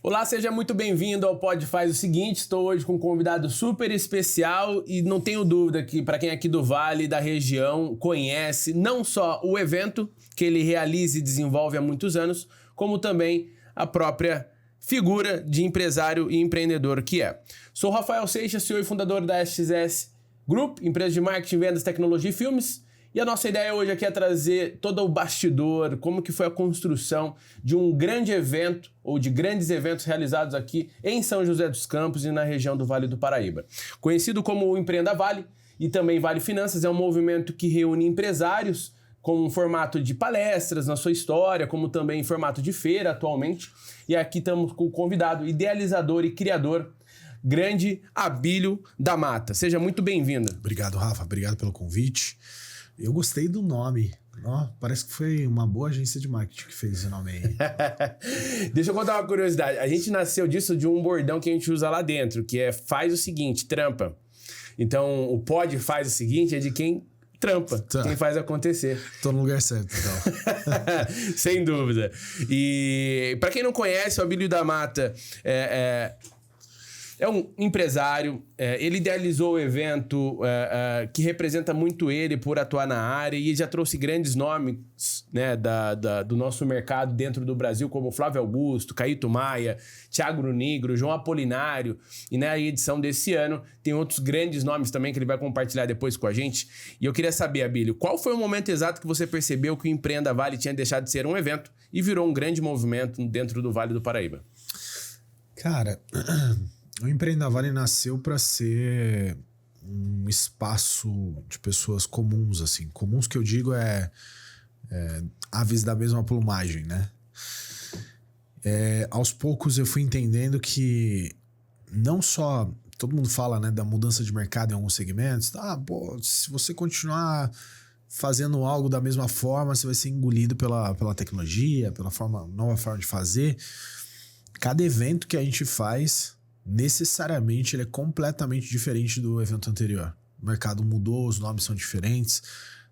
Olá, seja muito bem-vindo ao Pod Faz o Seguinte. Estou hoje com um convidado super especial e não tenho dúvida que para quem é aqui do Vale, da região, conhece não só o evento que ele realiza e desenvolve há muitos anos, como também a própria figura de empresário e empreendedor que é. Sou Rafael Seixas, CEO e fundador da SXS Group, empresa de marketing, vendas, tecnologia e filmes. E a nossa ideia hoje aqui é trazer todo o bastidor, como que foi a construção de um grande evento ou de grandes eventos realizados aqui em São José dos Campos e na região do Vale do Paraíba. Conhecido como o Empreenda Vale e também Vale Finanças, é um movimento que reúne empresários com um formato de palestras na sua história, como também em formato de feira atualmente. E aqui estamos com o convidado, idealizador e criador, grande Abílio da Mata. Seja muito bem-vindo. Obrigado, Rafa. Obrigado pelo convite. Eu gostei do nome. Parece que foi uma boa agência de marketing que fez esse nome aí. Deixa eu contar uma curiosidade. A gente nasceu disso de um bordão que a gente usa lá dentro, que é faz o seguinte, trampa. Então, o pod faz o seguinte é de quem trampa, quem faz acontecer. Tô no lugar certo, então. Sem dúvida. E para quem não conhece, o Abílio da Mata é um empresário, ele idealizou o evento que representa muito ele por atuar na área e já trouxe grandes nomes, né, do nosso mercado dentro do Brasil, como Flávio Augusto, Caíto Maia, Thiago Negro, João Apolinário. E na edição desse ano tem outros grandes nomes também que ele vai compartilhar depois com a gente. E eu queria saber, Abílio, qual foi o momento exato que você percebeu que o Empreenda Vale tinha deixado de ser um evento e virou um grande movimento dentro do Vale do Paraíba? Cara, o Empreenda Vale nasceu para ser um espaço de pessoas comuns, assim. Comuns que eu digo aves da mesma plumagem, né? Aos poucos eu fui entendendo que não só... Todo mundo fala, né, da mudança de mercado em alguns segmentos. Se você continuar fazendo algo da mesma forma, você vai ser engolido pela tecnologia, pela nova forma de fazer. Cada evento que a gente faz, necessariamente, ele é completamente diferente do evento anterior. O mercado mudou, os nomes são diferentes.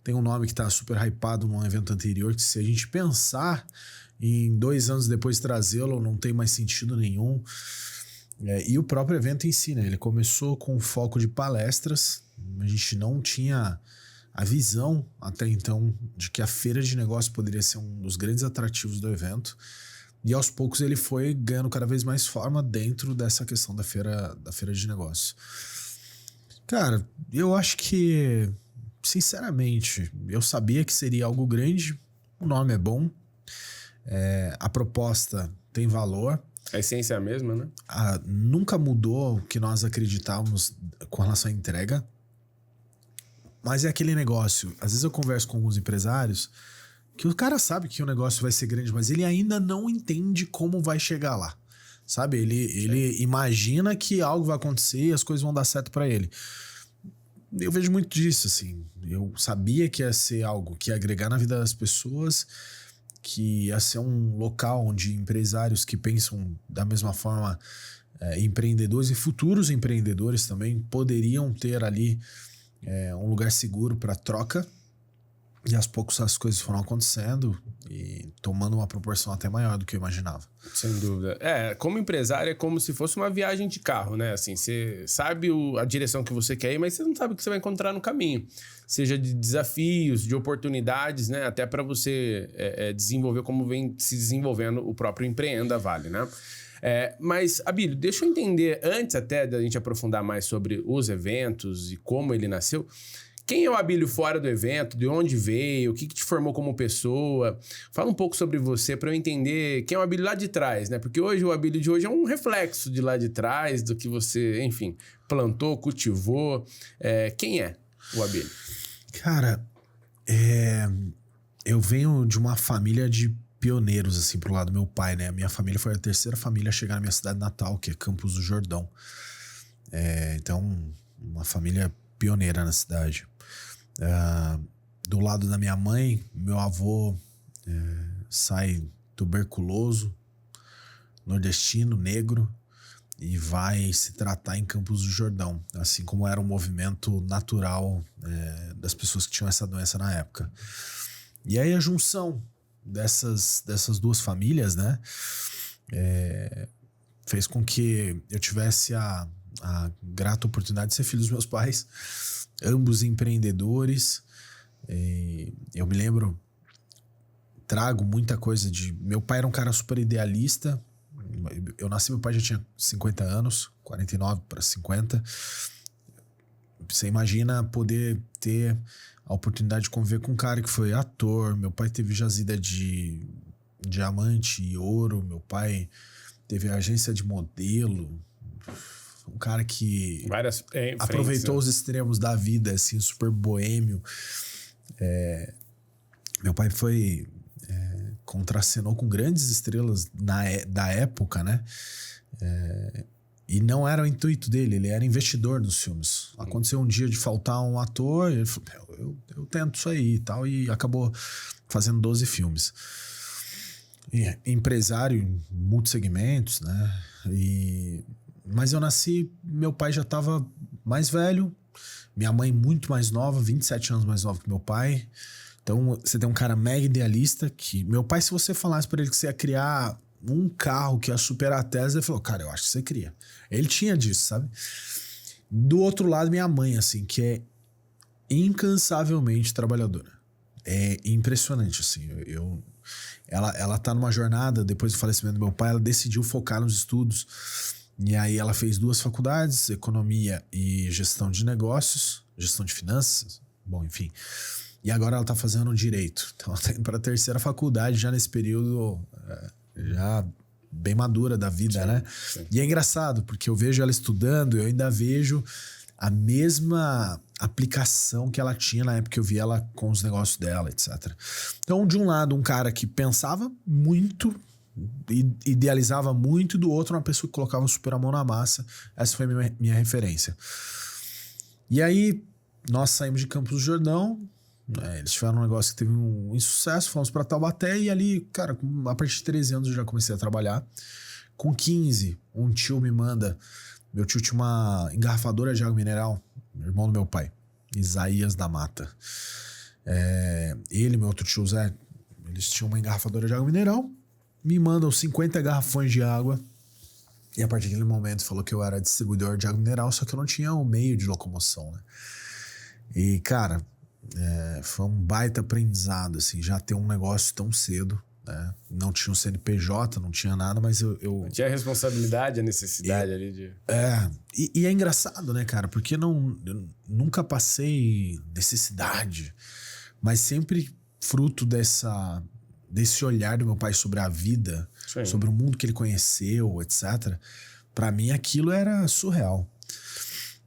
Tem um nome que está super hypado num evento anterior, que se a gente pensar em 2 anos depois trazê-lo, não tem mais sentido nenhum. E o próprio evento em si, né? Ele começou com foco de palestras. A gente não tinha a visão até então de que a feira de negócio poderia ser um dos grandes atrativos do evento. E aos poucos ele foi ganhando cada vez mais forma dentro dessa questão da feira de negócio. Cara, eu acho que, sinceramente, eu sabia que seria algo grande. O nome é bom. A proposta tem valor. A essência é a mesma, né? Nunca mudou o que nós acreditávamos com relação à entrega. Mas é aquele negócio. Às vezes eu converso com alguns empresários que o cara sabe que o negócio vai ser grande, mas ele ainda não entende como vai chegar lá. Sabe? Ele imagina que algo vai acontecer e as coisas vão dar certo para ele. Eu vejo muito disso, assim. Eu sabia que ia ser algo que ia agregar na vida das pessoas, que ia ser um local onde empresários que pensam da mesma forma, empreendedores e futuros empreendedores também poderiam ter ali um lugar seguro para troca. E aos poucos as coisas foram acontecendo e tomando uma proporção até maior do que eu imaginava. Sem dúvida. Como empresário é como se fosse uma viagem de carro, né? Assim, você sabe a direção que você quer ir, mas você não sabe o que você vai encontrar no caminho. Seja de desafios, de oportunidades, né? Até para você desenvolver como vem se desenvolvendo o próprio Empreenda Vale, né? Mas, Abílio, deixa eu entender, antes até da gente aprofundar mais sobre os eventos e como ele nasceu, quem é o Abílio fora do evento? De onde veio? O que te formou como pessoa? Fala um pouco sobre você para eu entender quem é o Abílio lá de trás, né? Porque hoje o Abílio de hoje é um reflexo de lá de trás, do que você, enfim, plantou, cultivou. Quem é o Abílio? Cara, eu venho de uma família de pioneiros, assim, pro lado do meu pai, né? A minha família foi a terceira família a chegar na minha cidade natal, que é Campos do Jordão. Então, uma família pioneira na cidade. Do lado da minha mãe, meu avô sai tuberculoso, nordestino, negro, e vai se tratar em Campos do Jordão, assim como era um movimento natural das pessoas que tinham essa doença na época. E aí a junção dessas duas famílias, né, fez com que eu tivesse a grata oportunidade de ser filho dos meus pais, ambos empreendedores. E eu me lembro, trago muita coisa de... Meu pai era um cara super idealista. Eu nasci, meu pai já tinha 50 anos, 49 para 50. Você imagina poder ter a oportunidade de conviver com um cara que foi ator. Meu pai teve jazida de diamante e ouro. Meu pai teve agência de modelo. Um cara que aproveitou os extremos da vida, assim, super boêmio. Meu pai contracenou com grandes estrelas da época, né? E não era o intuito dele, ele era investidor nos filmes. Aconteceu um dia de faltar um ator, ele falou, eu tento isso aí e tal, e acabou fazendo 12 filmes. E, empresário em muitos segmentos, né? Mas eu nasci, meu pai já estava mais velho, minha mãe muito mais nova, 27 anos mais nova que meu pai. Então você tem um cara mega idealista que... Meu pai, se você falasse para ele que você ia criar um carro que ia superar a Tesla, ele falou, cara, eu acho que você cria. Ele tinha disso, sabe? Do outro lado, minha mãe, assim, que é incansavelmente trabalhadora. É impressionante, assim. Ela tá numa jornada, depois do falecimento do meu pai, ela decidiu focar nos estudos. E aí ela fez 2 faculdades, economia e gestão de negócios, gestão de finanças, bom, enfim. E agora ela tá fazendo direito. Então ela tá indo pra 3ª faculdade já nesse período já bem madura da vida, sim, né? Sim. E é engraçado, porque eu vejo ela estudando, eu ainda vejo a mesma aplicação que ela tinha na época que eu vi ela com os negócios dela, etc. Então, de um lado, um cara que pensava muito, idealizava muito, e do outro, uma pessoa que colocava super a mão na massa. Essa foi a minha referência. E aí, nós saímos de Campos do Jordão, eles tiveram um negócio que teve um insucesso, fomos pra Taubaté, e ali, cara, a partir de 13 anos eu já comecei a trabalhar. Com 15, um tio me manda... Meu tio tinha uma engarrafadora de água mineral, irmão do meu pai, Isaías da Mata. Ele e meu outro tio Zé, eles tinham uma engarrafadora de água mineral, me mandam 50 garrafões de água, e a partir daquele momento falou que eu era distribuidor de água mineral, só que eu não tinha o meio de locomoção, né? E, cara, foi um baita aprendizado, assim, já ter um negócio tão cedo. Não tinha um CNPJ, não tinha nada, mas eu... Não tinha a responsabilidade, a necessidade ali de... E é engraçado, né, cara? Porque eu nunca passei necessidade, mas sempre fruto desse olhar do meu pai sobre a vida, sim, sobre o mundo que ele conheceu, etc. Pra mim, aquilo era surreal.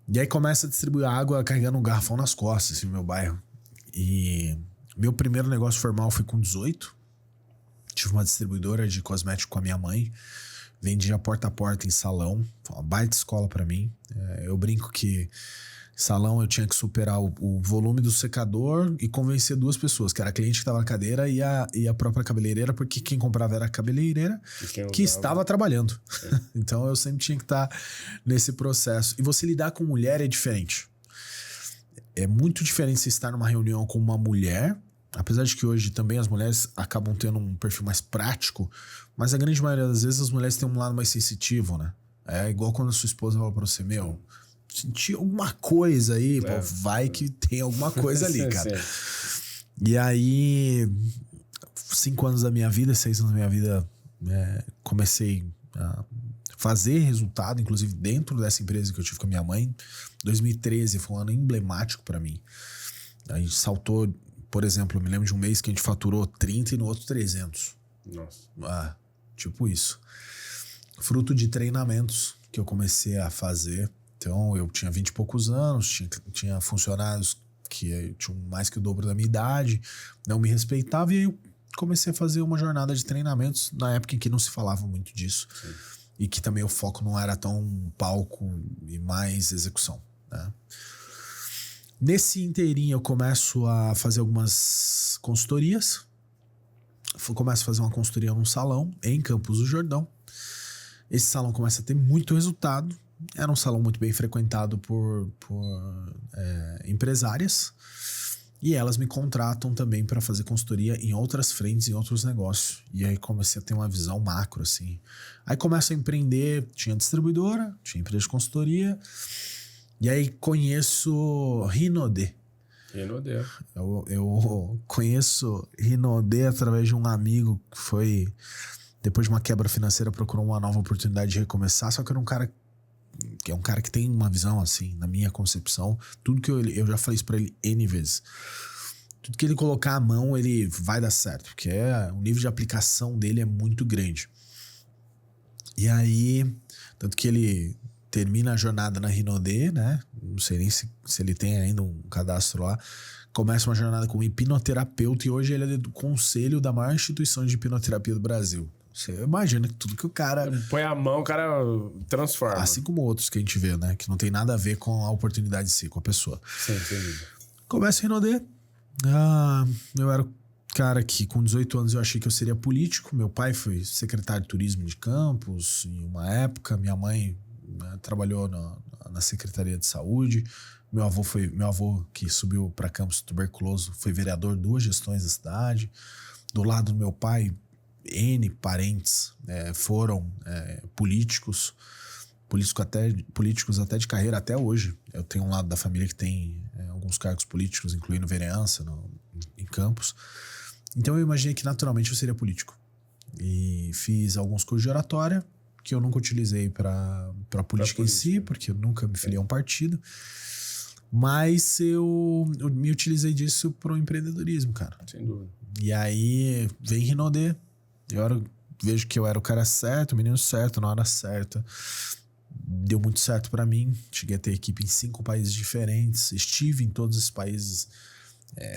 E aí começa a distribuir água carregando um garrafão nas costas, assim, no meu bairro. E meu primeiro negócio formal foi com 18. Tive uma distribuidora de cosmético com a minha mãe. Vendia porta a porta em salão. Foi uma baita escola pra mim. Eu brinco que salão eu tinha que superar o volume do secador e convencer 2 pessoas, que era a cliente que estava na cadeira e a própria cabeleireira, porque quem comprava era a cabeleireira que estava trabalhando. Então eu sempre tinha que estar nesse processo. E você lidar com mulher é diferente. É muito diferente você estar numa reunião com uma mulher, apesar de que hoje também as mulheres acabam tendo um perfil mais prático, mas a grande maioria das vezes as mulheres têm um lado mais sensitivo, né? É igual quando a sua esposa fala pra você, meu, senti alguma coisa aí, pô, vai que tem alguma coisa ali, cara. E aí, 5 anos da minha vida, 6 anos da minha vida, comecei a fazer resultado, inclusive dentro dessa empresa que eu tive com a minha mãe. 2013 foi um ano emblemático pra mim. A gente saltou, por exemplo, eu me lembro de um mês que a gente faturou 30 e no outro 300. Nossa. Tipo isso. Fruto de treinamentos que eu comecei a fazer. Então, eu tinha 20 e poucos anos, tinha funcionários que tinham mais que o dobro da minha idade, não me respeitavam, e aí eu comecei a fazer uma jornada de treinamentos na época em que não se falava muito disso. Sim. E que também o foco não era tão palco e mais execução, né? Nesse inteirinho eu começo a fazer algumas consultorias. Começo a fazer uma consultoria num salão em Campos do Jordão. Esse salão começa a ter muito resultado. Era um salão muito bem frequentado por empresárias. E elas me contratam também para fazer consultoria em outras frentes, em outros negócios. E aí comecei a ter uma visão macro, assim. Aí começo a empreender, tinha distribuidora, tinha empresa de consultoria. E aí conheço Rinode. Rinode. Eu conheço Rinode através de um amigo que foi, depois de uma quebra financeira, procurou uma nova oportunidade de recomeçar, só que era um cara que tem uma visão, assim, na minha concepção. Tudo que eu já falei isso pra ele N vezes. Tudo que ele colocar a mão, ele vai dar certo, porque o nível de aplicação dele é muito grande. E aí, tanto que ele termina a jornada na Rinode, né? Não sei nem se ele tem ainda um cadastro lá. Começa uma jornada como hipnoterapeuta e hoje ele é do conselho da maior instituição de hipnoterapia do Brasil. Você imagina que tudo que o cara... Põe a mão, o cara transforma. Assim como outros que a gente vê, né? Que não tem nada a ver com a oportunidade em si, com a pessoa. Sim, entendi. Começa a Rinode. Eu era o cara que com 18 anos eu achei que eu seria político. Meu pai foi secretário de turismo de Campos em uma época. Minha mãe, né, trabalhou na Secretaria de Saúde. Meu avô que subiu para Campos tuberculoso, foi vereador 2 gestões da cidade. Do lado do meu pai, N parentes foram políticos até de carreira até hoje. Eu tenho um lado da família que tem alguns cargos políticos, incluindo vereança em Campos. Então eu imaginei que naturalmente eu seria político. E fiz alguns cursos de oratória que eu nunca utilizei para política em si, porque eu nunca me filiei a um partido. Mas eu me utilizei disso para o empreendedorismo, cara. Sem dúvida. E aí vem Rinode. Vejo que eu era o cara certo, o menino certo, na hora certa. Deu muito certo pra mim. Cheguei a ter equipe em 5 países diferentes. Estive em todos os países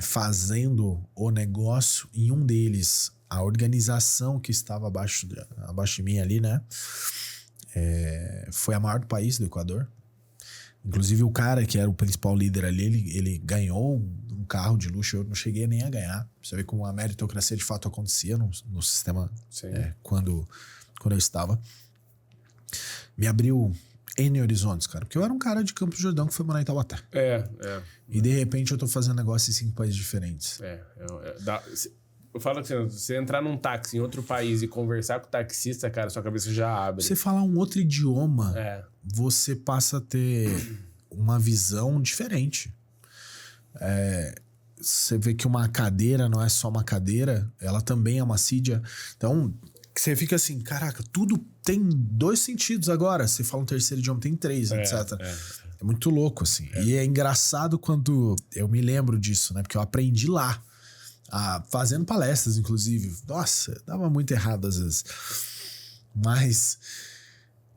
fazendo o negócio. Em um deles, a organização que estava abaixo de mim ali, né? Foi a maior do país, do Equador. Inclusive o cara que era o principal líder ali, ele ganhou um carro de luxo. Eu não cheguei nem a ganhar. Você vê como a meritocracia de fato acontecia no sistema quando eu estava. Me abriu N horizontes, cara. Porque eu era um cara de Campos do Jordão que foi morar em Taubaté. E de repente eu tô fazendo negócio em 5 países diferentes. Eu falo que você entrar num táxi em outro país e conversar com o taxista, cara, sua cabeça já abre. Você falar um outro idioma, você passa a ter uma visão diferente. Você vê que uma cadeira não é só uma cadeira, ela também é uma sídia. Então, você fica assim, caraca, tudo tem 2 sentidos agora. Você fala um terceiro idioma, tem 3, etc. É muito louco, assim. E é engraçado quando eu me lembro disso, né? Porque eu aprendi lá. Fazendo palestras, inclusive. Nossa, dava muito errado às vezes. Mas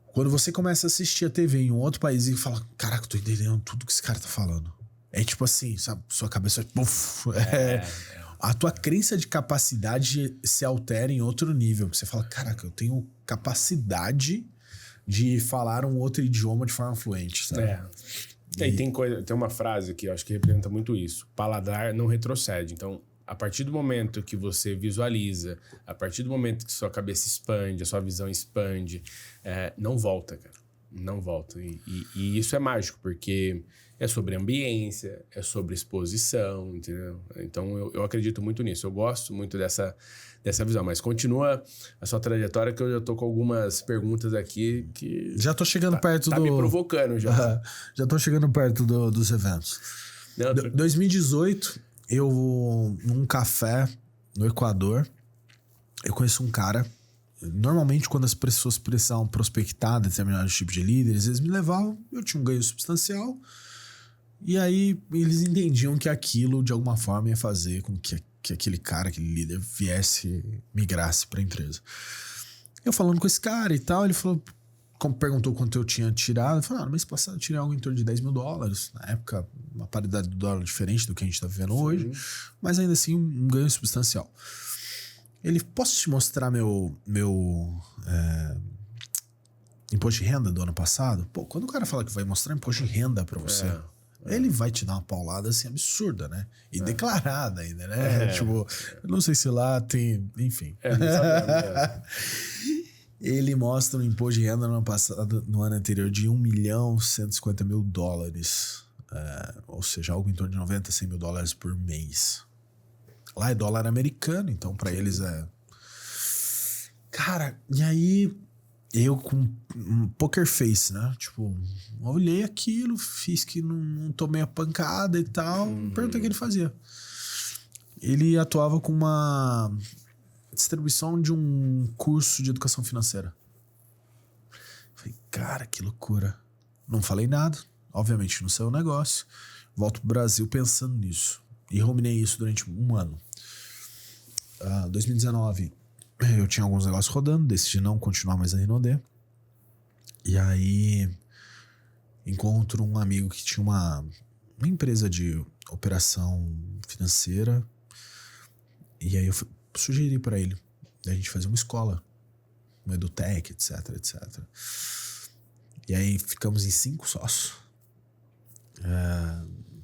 quando você começa a assistir a TV em um outro país e fala, caraca, eu tô entendendo tudo que esse cara tá falando. É tipo assim, sabe? Sua cabeça... A tua crença de capacidade se altera em outro nível. Você fala, caraca, eu tenho capacidade de falar um outro idioma de forma fluente, sabe? E tem uma frase que eu acho que representa muito isso. Paladar não retrocede. Então, a partir do momento que você visualiza, a partir do momento que sua cabeça expande, a sua visão expande, não volta, cara. Não volta. E isso é mágico, porque é sobre ambiência, é sobre exposição, entendeu? Então, eu acredito muito nisso. Eu gosto muito dessa visão. Mas continua a sua trajetória, que eu já tô com algumas perguntas aqui que... Já tô chegando perto me provocando já. Já tô chegando perto dos eventos. 2018... num café no Equador, eu conheço um cara. Normalmente, quando as pessoas precisavam prospectar determinado tipo de líderes, eles me levavam, eu tinha um ganho substancial. E aí, eles entendiam que aquilo, de alguma forma, ia fazer com que aquele cara, aquele líder, migrasse para a empresa. Eu falando com esse cara e tal, ele falou... Perguntou quanto eu tinha tirado. Eu falei, no mês passado eu tirei algo em torno de $10 mil. Na época, uma paridade do dólar diferente do que a gente tá vivendo hoje. Mas ainda assim, um ganho substancial. Ele, posso te mostrar meu imposto de renda do ano passado? Pô, quando o cara fala que vai mostrar imposto de renda pra você, ele vai te dar uma paulada assim absurda, né? E declarada ainda, né? Tipo, eu não sei se lá tem... Enfim. Não sabemos, Ele mostra um imposto de renda no ano anterior de $1.150.000. ou seja, algo em torno de 90, 100 mil dólares por mês. Lá é dólar americano, então pra eles é... Cara, e aí eu com um poker face, né? Tipo, olhei aquilo, fiz que não tomei a pancada e tal, perguntei o que ele fazia. Ele atuava com uma distribuição de um curso de educação financeira. Falei, cara, que loucura. Não falei nada, obviamente não saiu o negócio. Volto pro Brasil pensando nisso. E ruminei isso durante um ano. 2019, eu tinha alguns negócios rodando, decidi não continuar mais na Rinode. E aí encontro um amigo que tinha uma empresa de operação financeira. E aí eu sugeri pra ele a gente fazer uma escola, uma EduTech, etc, etc. E aí ficamos em 5 sócios.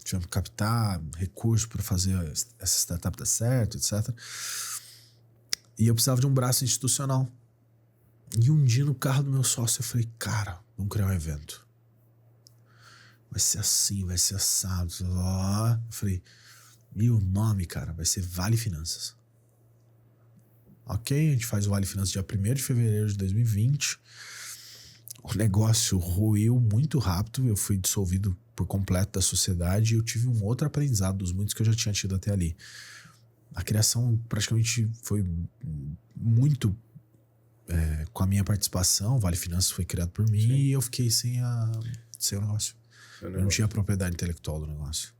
Tivemos que captar recursos para fazer essa startup dar certo, etc. E eu precisava de um braço institucional. E um dia no carro do meu sócio eu falei, cara, vamos criar um evento. Vai ser assim, vai ser assado. Eu falei, e o nome, cara, vai ser Vale Finanças. Ok, a gente faz o Vale Finanças dia 1º de fevereiro de 2020. O negócio ruiu muito rápido, eu fui dissolvido por completo da sociedade e eu tive um outro aprendizado dos muitos que eu já tinha tido até ali. A criação praticamente foi muito com a minha participação. O Vale Finanças foi criado por mim. Sim. E eu fiquei sem o negócio. Eu não tinha a propriedade intelectual do negócio.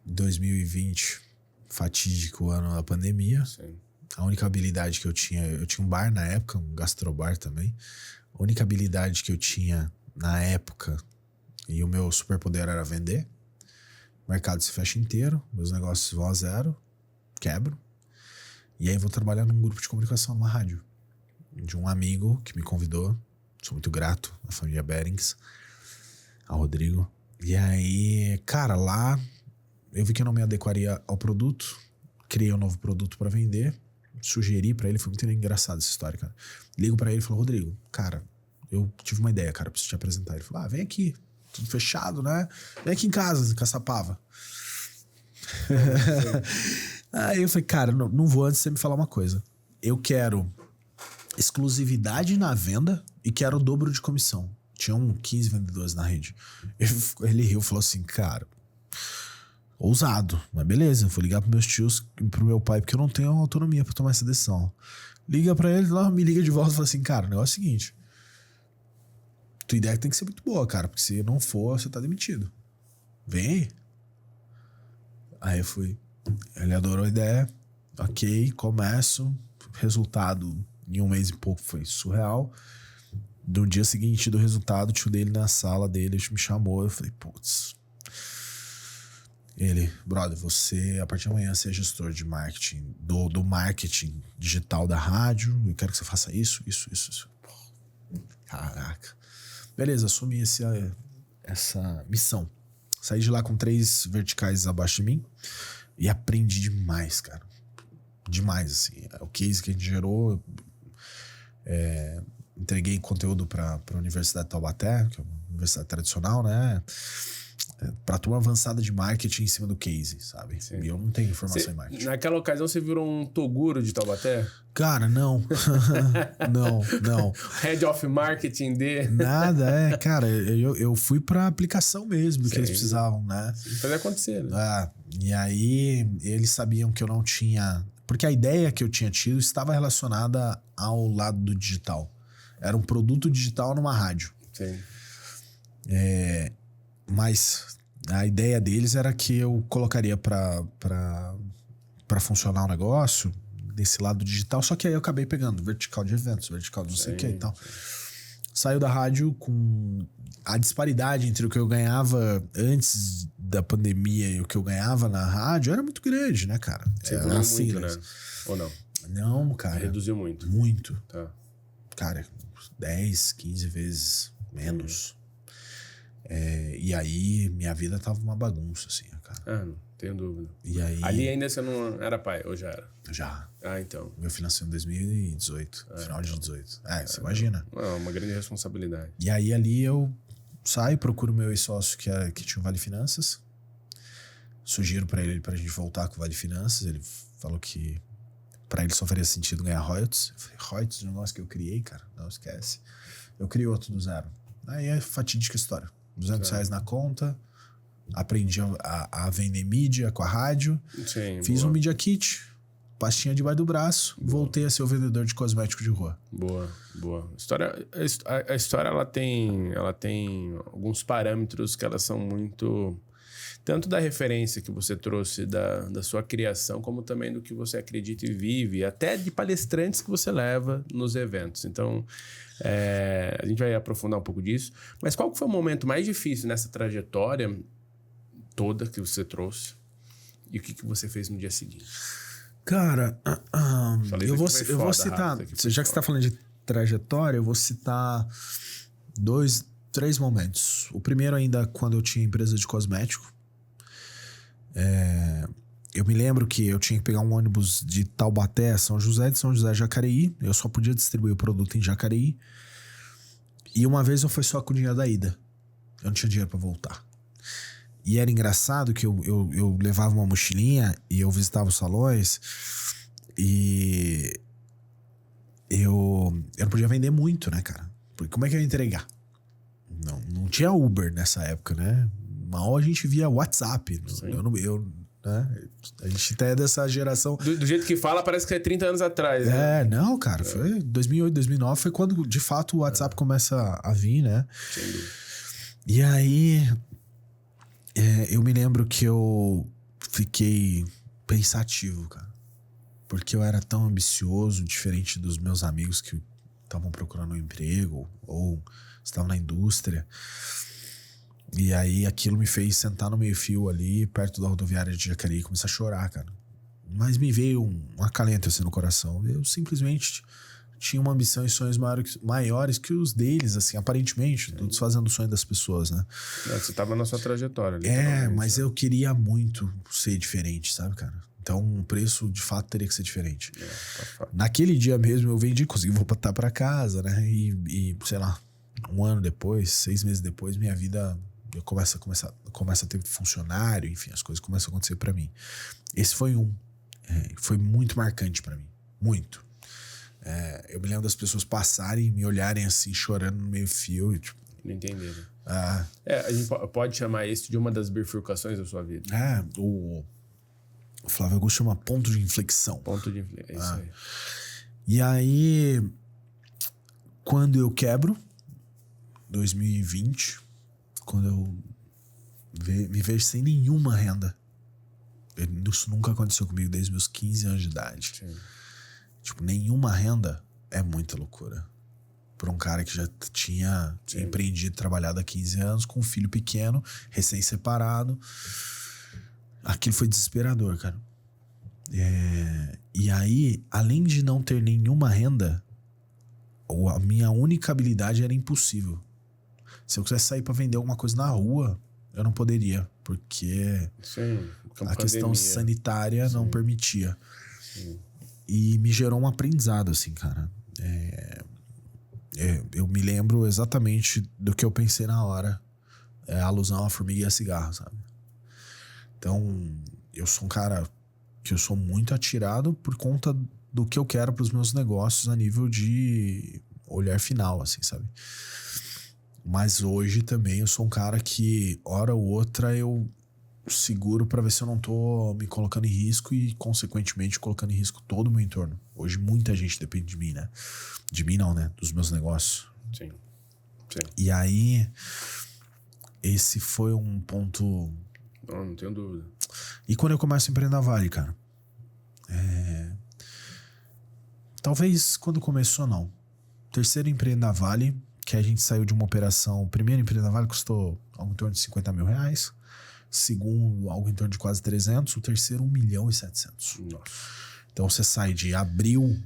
2020, fatídico ano da pandemia. Sim. A única habilidade que eu tinha um bar na época, um gastrobar também. A única habilidade que eu tinha na época e o meu superpoder era vender. O mercado se fecha inteiro, meus negócios vão a zero, quebro. E aí vou trabalhar num grupo de comunicação, numa rádio. De um amigo que me convidou, sou muito grato, a família Berings, ao Rodrigo. E aí, cara, lá eu vi que eu não me adequaria ao produto, criei um novo produto pra vender, sugeri pra ele, foi muito engraçado essa história, cara. Ligo pra ele e falo, Rodrigo, cara, eu tive uma ideia, cara, preciso te apresentar. Ele falou, vem aqui, tudo fechado, né? Vem aqui em casa, em Caçapava. Aí eu falei, cara, não vou antes de você me falar uma coisa. Eu quero exclusividade na venda e quero o dobro de comissão. Tinham 15 vendedores na rede. Ele riu e falou assim, cara, ousado, mas beleza, eu vou ligar pros meus tios e pro meu pai, porque eu não tenho autonomia pra tomar essa decisão. Liga pra ele, lá, me liga de volta e fala assim, cara, o negócio é o seguinte, tua ideia tem que ser muito boa, cara, porque se não for, você tá demitido. Vem aí. Aí eu fui. Ele adorou a ideia. Ok, começo. Resultado em um mês e pouco foi surreal. No dia seguinte do resultado, o tio dele na sala dele me chamou. Eu falei, putz. Ele, brother, você a partir de amanhã você é gestor de marketing, do marketing digital da rádio. Eu quero que você faça isso. Caraca. Beleza, assumi essa missão. Saí de lá com 3 verticais abaixo de mim e aprendi demais, cara. Demais, assim. O case que a gente gerou, entreguei conteúdo pra Universidade de Taubaté, que é uma universidade tradicional, né? Pra turma avançada de marketing em cima do case, sabe? Sim. E eu não tenho informação em marketing. Naquela ocasião você virou um Toguro de Taubaté? Cara, não. não. Head of Marketing de... Nada, cara, eu fui pra aplicação mesmo, que eles precisavam, né? Fazer acontecer, né? E aí eles sabiam que eu não tinha... Porque a ideia que eu tinha tido estava relacionada ao lado do digital. Era um produto digital numa rádio. Sim. Mas a ideia deles era que eu colocaria pra funcionar o negócio desse lado digital, só que aí eu acabei pegando vertical de eventos, vertical de não sei o que e tal. Saiu da rádio com a disparidade entre o que eu ganhava antes da pandemia e o que eu ganhava na rádio era muito grande, né, cara? Você ganhou assim, muito, né? Ou não? Não, cara. Reduziu muito. Muito. Tá. Cara, 10, 15 vezes menos. E aí minha vida tava uma bagunça, assim, cara. Não tenho dúvida. E aí... Ali ainda você não era pai, ou já era? Já. Então. Meu filho nasceu em 2018, final de 18. Você imagina. É uma grande responsabilidade. E aí ali eu saio, procuro meu ex-sócio que tinha o Vale Finanças. Sugiro pra ele pra gente voltar com o Vale Finanças. Ele falou que pra ele só faria sentido ganhar royalties. Eu falei, royalties é um negócio que eu criei, cara. Não esquece. Eu criei outro do zero. Aí é fatídica história. R$200 na conta. Aprendi a vender mídia com a rádio. Sim, fiz boa. um Media Kit. Pastinha debaixo do braço. Boa. Voltei a ser o vendedor de cosmético de rua. Boa. A história ela tem alguns parâmetros que elas são muito... Tanto da referência que você trouxe da sua criação, como também do que você acredita e vive, até de palestrantes que você leva nos eventos. Então, a gente vai aprofundar um pouco disso. Mas qual que foi o momento mais difícil nessa trajetória toda que você trouxe? E o que você fez no dia seguinte? Cara, eu vou citar... Rafa, já que você tá falando de trajetória, eu vou citar 2, 3 momentos. O primeiro ainda quando eu tinha empresa de cosmético. Eu me lembro que eu tinha que pegar um ônibus de Taubaté a São José, de São José a Jacareí. Eu só podia distribuir o produto em Jacareí. E uma vez eu fui só com o dinheiro da ida. Eu não tinha dinheiro pra voltar. E era engraçado que eu levava uma mochilinha e eu visitava os salões e eu não podia vender muito, né, cara? Porque como é que eu ia entregar? Não tinha Uber nessa época, né? Mal a gente via WhatsApp. Né? A gente até é dessa geração... Do jeito que fala, parece que é 30 anos atrás, né? Não, cara. Foi 2008, 2009 foi quando, de fato, o WhatsApp começa a vir, né? E aí... eu me lembro que eu fiquei pensativo, cara. Porque eu era tão ambicioso, diferente dos meus amigos que estavam procurando um emprego ou estavam na indústria. E aí aquilo me fez sentar no meio-fio ali, perto da rodoviária de Jacareí, e começar a chorar, cara. Mas me veio um acalento assim no coração. Eu simplesmente tinha uma ambição e sonhos maiores que os deles, assim, aparentemente, todos fazendo o sonho das pessoas, né? Você tava na sua trajetória. Mas eu queria muito ser diferente, sabe, cara? Então o preço, de fato, teria que ser diferente. Naquele dia mesmo, eu vendi, consegui voltar pra casa, né? E sei lá, 1 ano depois, 6 meses depois, minha vida começa a ter funcionário, enfim, as coisas começam a acontecer pra mim. Esse foi foi muito marcante pra mim. Muito. Eu me lembro das pessoas passarem e me olharem assim, chorando no meio fio. E, tipo, não entenderam. A gente pode chamar isso de uma das bifurcações da sua vida. O Flávio Augusto chama ponto de inflexão. Ponto de inflexão, é isso aí. E aí, quando eu quebro, 2020, quando eu me vejo sem nenhuma renda. Isso nunca aconteceu comigo desde meus 15 anos de idade. Sim. Tipo, nenhuma renda é muita loucura. Por um cara que já tinha empreendido, trabalhado há 15 anos, com um filho pequeno, recém-separado. Aquilo foi desesperador, cara. E aí, além de não ter nenhuma renda, a minha única habilidade era impossível. Se eu quisesse sair pra vender alguma coisa na rua, eu não poderia, porque a questão sanitária não permitia. Sim. E me gerou um aprendizado, assim, cara. Eu me lembro exatamente do que eu pensei na hora. Alusão à formiga e a cigarro, sabe? Então, eu sou um cara que eu sou muito atirado por conta do que eu quero pros meus negócios a nível de olhar final, assim, sabe? Mas hoje também eu sou um cara que, hora ou outra, eu seguro pra ver se eu não tô me colocando em risco e, consequentemente, colocando em risco todo o meu entorno. Hoje muita gente depende de mim, né? De mim não, né? Dos meus negócios. Sim. E aí, esse foi um ponto... Não tenho dúvida. E quando eu começo a empreender na Vale, cara? Talvez quando começou, não. Terceiro empreender na Vale, que a gente saiu de uma operação... O primeiro empreender na Vale custou algo em torno de R$50 mil. Segundo, algo em torno de quase 300. O terceiro, 1.700.000. Nossa. Então você sai de abril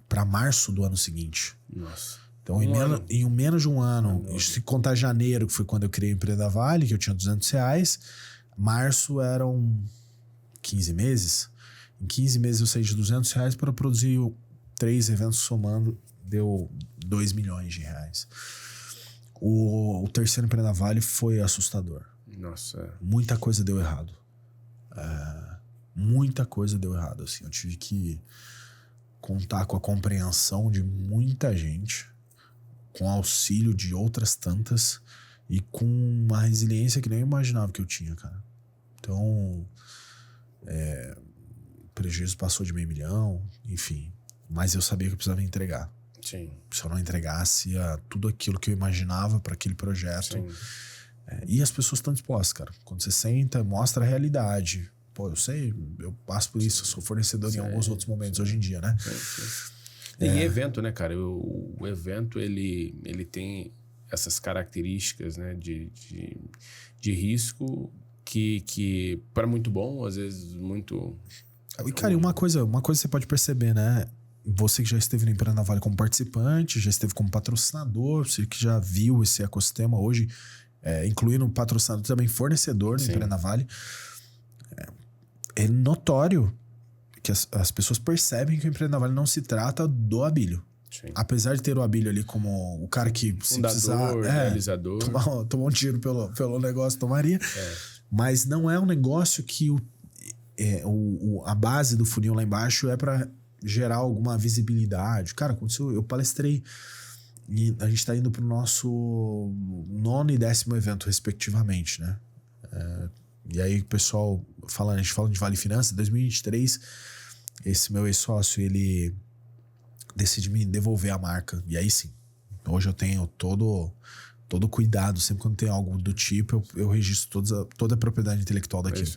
para março do ano seguinte. Nossa. Então em menos de um ano, se contar janeiro, que foi quando eu criei a empresa da Vale, que eu tinha R$200, março eram 15 meses. Em 15 meses eu saí de R$200 para produzir 3 eventos somando, deu R$2 milhões. O terceiro Empreenda Vale foi assustador. Nossa. Muita coisa deu errado. Muita coisa deu errado, assim. Eu tive que contar com a compreensão de muita gente, com auxílio de outras tantas e com uma resiliência que nem eu imaginava que eu tinha, cara. Então, o prejuízo passou de $500 mil, enfim. Mas eu sabia que eu precisava entregar. Sim. Se eu não entregasse tudo aquilo que eu imaginava para aquele projeto. E as pessoas estão dispostas, cara. Quando você senta, mostra a realidade. Pô, eu sei, eu passo por isso, eu sou fornecedor em alguns outros momentos hoje em dia, né? E evento, né, cara? O evento, ele tem essas características, né, de risco que para muito bom, às vezes muito... E, cara, e uma coisa que você pode perceber, né? Você que já esteve no Empreenda Vale como participante, já esteve como patrocinador, você que já viu esse ecossistema hoje, incluindo patrocinador também fornecedor do Empreenda Vale, é notório que as pessoas percebem que o Empreenda Vale não se trata do Abílio. Sim. Apesar de ter o Abílio ali como o cara que se precisar realizador, tomar um tiro pelo negócio, tomaria. Mas não é um negócio que a base do funil lá embaixo é para gerar alguma visibilidade. Cara, aconteceu, eu palestrei e a gente está indo pro nosso 9º e 10º evento, respectivamente, né? E aí o pessoal, a gente falando de Vale Finanças, em 2023, esse meu ex-sócio, ele decide me devolver a marca. E aí sim, hoje eu tenho todo cuidado, sempre quando tem algo do tipo, eu registro toda a propriedade intelectual daquilo.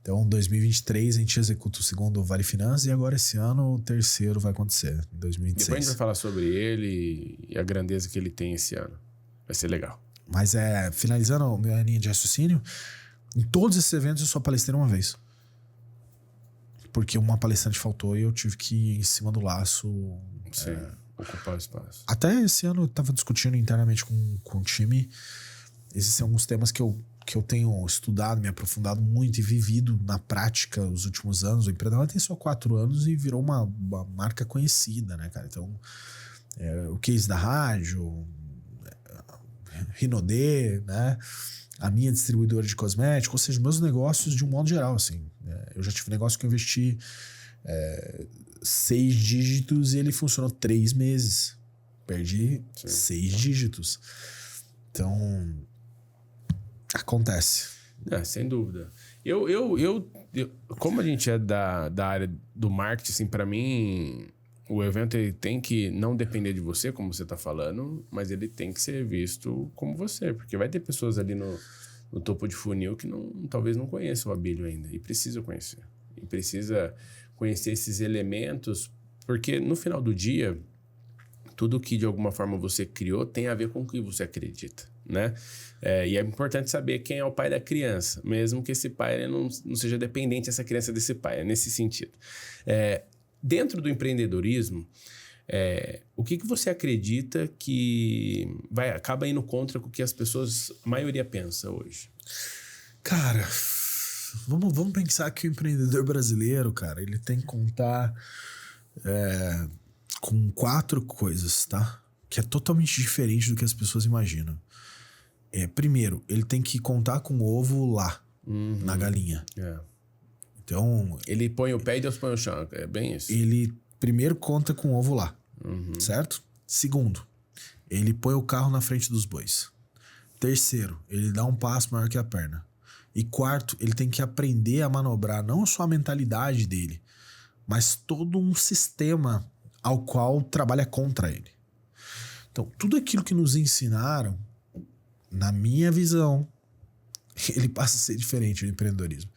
Então, em 2023, a gente executa o segundo Vale Finanças e agora esse ano o terceiro vai acontecer, em 2026. Depois a gente vai falar sobre ele e a grandeza que ele tem esse ano. Vai ser legal. Mas finalizando a minha linha de raciocínio, em todos esses eventos eu só palestrei uma vez. Porque uma palestrante faltou e eu tive que ir em cima do laço. Ocupar o espaço. Até esse ano eu estava discutindo internamente com o time. Existem alguns temas que eu tenho estudado, me aprofundado muito e vivido na prática nos últimos anos. O Empreenda Vale tem só 4 anos e virou uma marca conhecida, né, cara? Então, o case da rádio, Rinodê, né? A minha distribuidora de cosméticos, ou seja, meus negócios de um modo geral, assim. Eu já tive um negócio que eu investi 6 dígitos e ele funcionou 3 meses. Perdi 6 dígitos. Então, acontece. Sem dúvida. Eu como a gente é da área do marketing, assim, para mim, o evento ele tem que não depender de você, como você tá falando, mas ele tem que ser visto como você, porque vai ter pessoas ali no topo de funil que talvez não conheçam o Abílio ainda, e precisa conhecer. E precisa conhecer esses elementos, porque no final do dia, tudo que de alguma forma você criou tem a ver com o que você acredita, né? E é importante saber quem é o pai da criança, mesmo que esse pai não seja dependente, essa criança desse pai, é nesse sentido. Dentro do empreendedorismo, o que você acredita que acaba indo contra o que a maioria pensa hoje? Cara, vamos pensar que o empreendedor brasileiro, cara, ele tem que contar com 4 coisas, tá? Que é totalmente diferente do que as pessoas imaginam. Primeiro, ele tem que contar com o ovo lá, na galinha. Então, ele põe o pé e Deus põe o chão. É bem isso. Ele primeiro conta com o ovo lá, certo? Segundo, ele põe o carro na frente dos bois. Terceiro, ele dá um passo maior que a perna. E quarto, ele tem que aprender a manobrar não só a mentalidade dele, mas todo um sistema ao qual trabalha contra ele. Então, tudo aquilo que nos ensinaram, na minha visão, ele passa a ser diferente no empreendedorismo.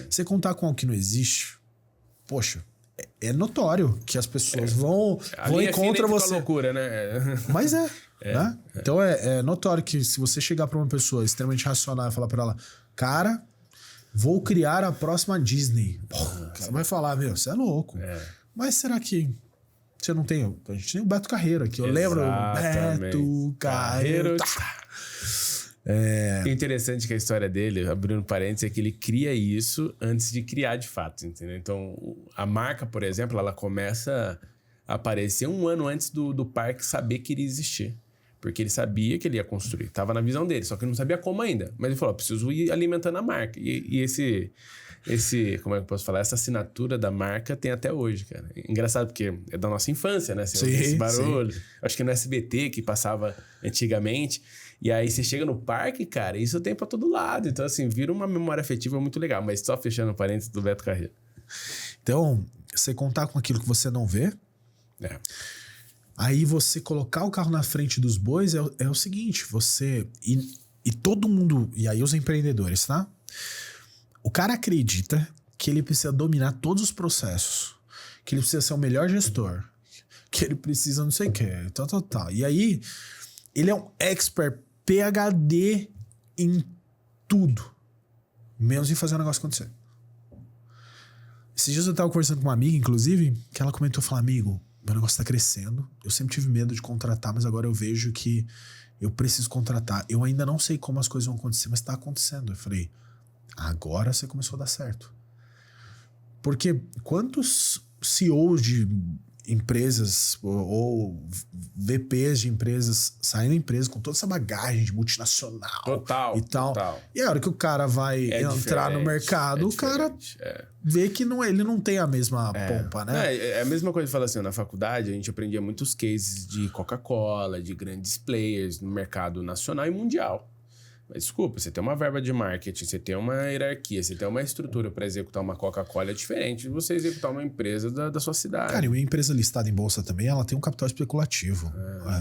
Você contar com algo que não existe, poxa, é notório que as pessoas vão ir contra você. Loucura, né? Mas né? Então é notório que se você chegar pra uma pessoa extremamente racional e falar pra ela, cara, vou criar a próxima Disney. Ela vai falar, meu, você é louco. Mas será que você não tem... A gente tem o Beto Carreiro aqui. Eu lembro Beto Carreiro. O interessante que a história dele, abrindo parênteses, é que ele cria isso antes de criar de fato, entendeu? Então, a marca, por exemplo, ela começa a aparecer um ano antes do parque saber que iria existir. Porque ele sabia que ele ia construir. Tava na visão dele, só que ele não sabia como ainda. Mas ele falou, preciso ir alimentando a marca. E esse, como é que eu posso falar? Essa assinatura da marca tem até hoje, cara. Engraçado, porque é da nossa infância, né? Assim, esse barulho. Sim. Acho que no SBT, que passava antigamente. E aí você chega no parque, cara, isso tem pra todo lado. Então, assim, vira uma memória afetiva muito legal. Mas só fechando o parênteses do Beto Carreiro. Então, você contar com aquilo que você não vê... Aí você colocar o carro na frente dos bois é o seguinte, você... E todo mundo... E aí os empreendedores, tá? O cara acredita que ele precisa dominar todos os processos. Que ele precisa ser o melhor gestor. Que ele precisa não sei o que. Tal. E aí, ele é um expert PhD em tudo. Menos em fazer o negócio acontecer. Esses dias eu tava conversando com uma amiga, inclusive, que ela comentou, falou, amigo... Meu negócio tá crescendo. Eu sempre tive medo de contratar, mas agora eu vejo que eu preciso contratar. Eu ainda não sei como as coisas vão acontecer, mas tá acontecendo. Eu falei, agora você começou a dar certo. Porque quantos CEOs de empresas ou VPs de empresas saem da empresa com toda essa bagagem de multinacional e tal. E a hora que o cara vai entrar no mercado, o cara vê que ele não tem a mesma pompa, né? É a mesma coisa que fala assim, na faculdade a gente aprendia muitos cases de Coca-Cola, de grandes players no mercado nacional e mundial. Mas desculpa, você tem uma verba de marketing, você tem uma hierarquia, você tem uma estrutura para executar uma Coca-Cola, é diferente de você executar uma empresa da sua cidade. Cara, e uma empresa listada em bolsa também, ela tem um capital especulativo.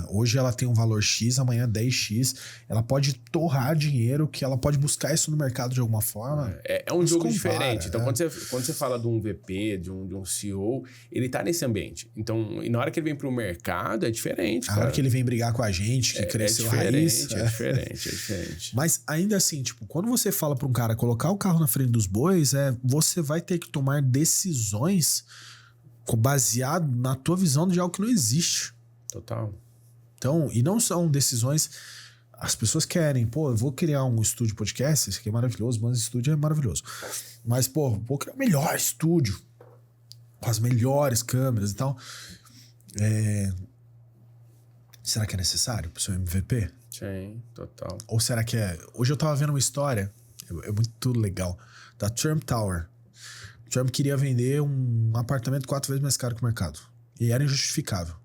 Hoje ela tem um valor X, amanhã 10X. Ela pode torrar dinheiro, que ela pode buscar isso no mercado de alguma forma. É um jogo diferente. Então, quando você fala de um VP, de um CEO, ele tá nesse ambiente. Então, e na hora que ele vem pro mercado, é diferente, cara. Na hora que ele vem brigar com a gente, que cresceu a raiz. É diferente. Mas ainda assim, tipo, quando você fala pra um cara colocar o carro na frente dos bois, você vai ter que tomar decisões baseado na tua visão de algo que não existe. Total. Então, e não são decisões... As pessoas querem, eu vou criar um estúdio podcast, isso aqui é maravilhoso, mas estúdio é maravilhoso. Mas, vou criar o melhor estúdio, com as melhores câmeras e tal. Será que é necessário pro seu MVP? Sim, total. Ou será que é... Hoje eu tava vendo uma história, é muito legal, da Trump Tower. Trump queria vender um apartamento 4 vezes mais caro que o mercado. E era injustificável.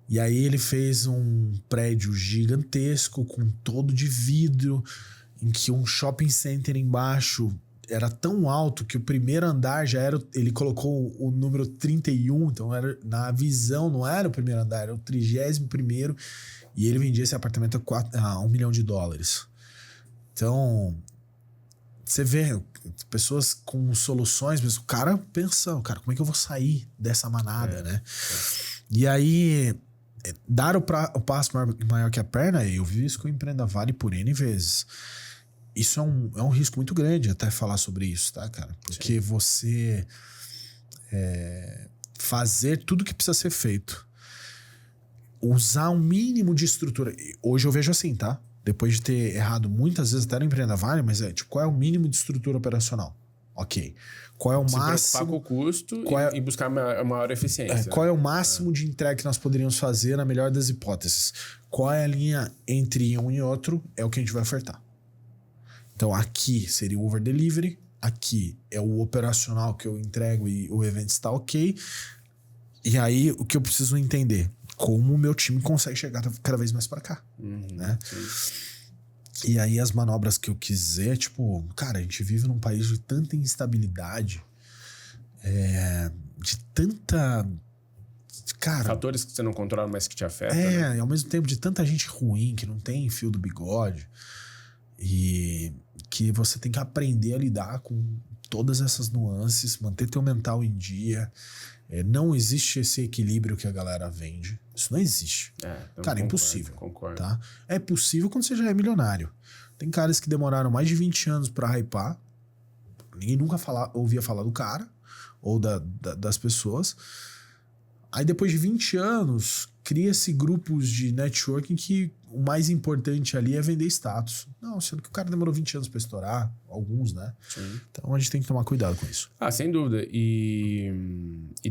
E aí ele fez um prédio gigantesco, com todo de vidro, em que um shopping center embaixo era tão alto que o primeiro andar já era... Ele colocou o número 31, então era, na visão não era o primeiro andar, era o 31º. E ele vendia esse apartamento a $1 milhão. Então, você vê pessoas com soluções, mas o cara pensando, como é que eu vou sair dessa manada, né? E aí, dar o passo maior que a perna, eu vi isso com o Empreenda Vale por N vezes. Isso é um risco muito grande até falar sobre isso, tá, cara? Porque você fazer tudo que precisa ser feito, usar um mínimo de estrutura. Hoje eu vejo assim, tá? Depois de ter errado muitas vezes até no Empreenda Vale, mas qual é o mínimo de estrutura operacional? Ok. Qual é o máximo... Se preocupar com o custo e buscar maior eficiência. Qual é o máximo de entrega que nós poderíamos fazer na melhor das hipóteses? Qual é a linha entre um e outro? É o que a gente vai ofertar. Então aqui seria o over delivery, aqui é o operacional que eu entrego e o evento está ok. E aí o que eu preciso entender? Como o meu time consegue chegar cada vez mais para cá, né? E aí as manobras que eu quiser, cara, a gente vive num país de tanta instabilidade, de tanta... Cara, fatores que você não controla, mas que te afetam. E ao mesmo tempo de tanta gente ruim, que não tem fio do bigode, e que você tem que aprender a lidar com todas essas nuances, manter teu mental em dia. Não existe esse equilíbrio que a galera vende. Isso não existe. Cara, é impossível. Concordo. Tá? É possível quando você já é milionário. Tem caras que demoraram mais de 20 anos pra hypar. Ninguém nunca ouvia falar do cara ou das pessoas. Aí depois de 20 anos, cria-se grupos de networking que o mais importante ali é vender status. Não, sendo que o cara demorou 20 anos para estourar, alguns, né? Sim. Então a gente tem que tomar cuidado com isso. Sem dúvida. E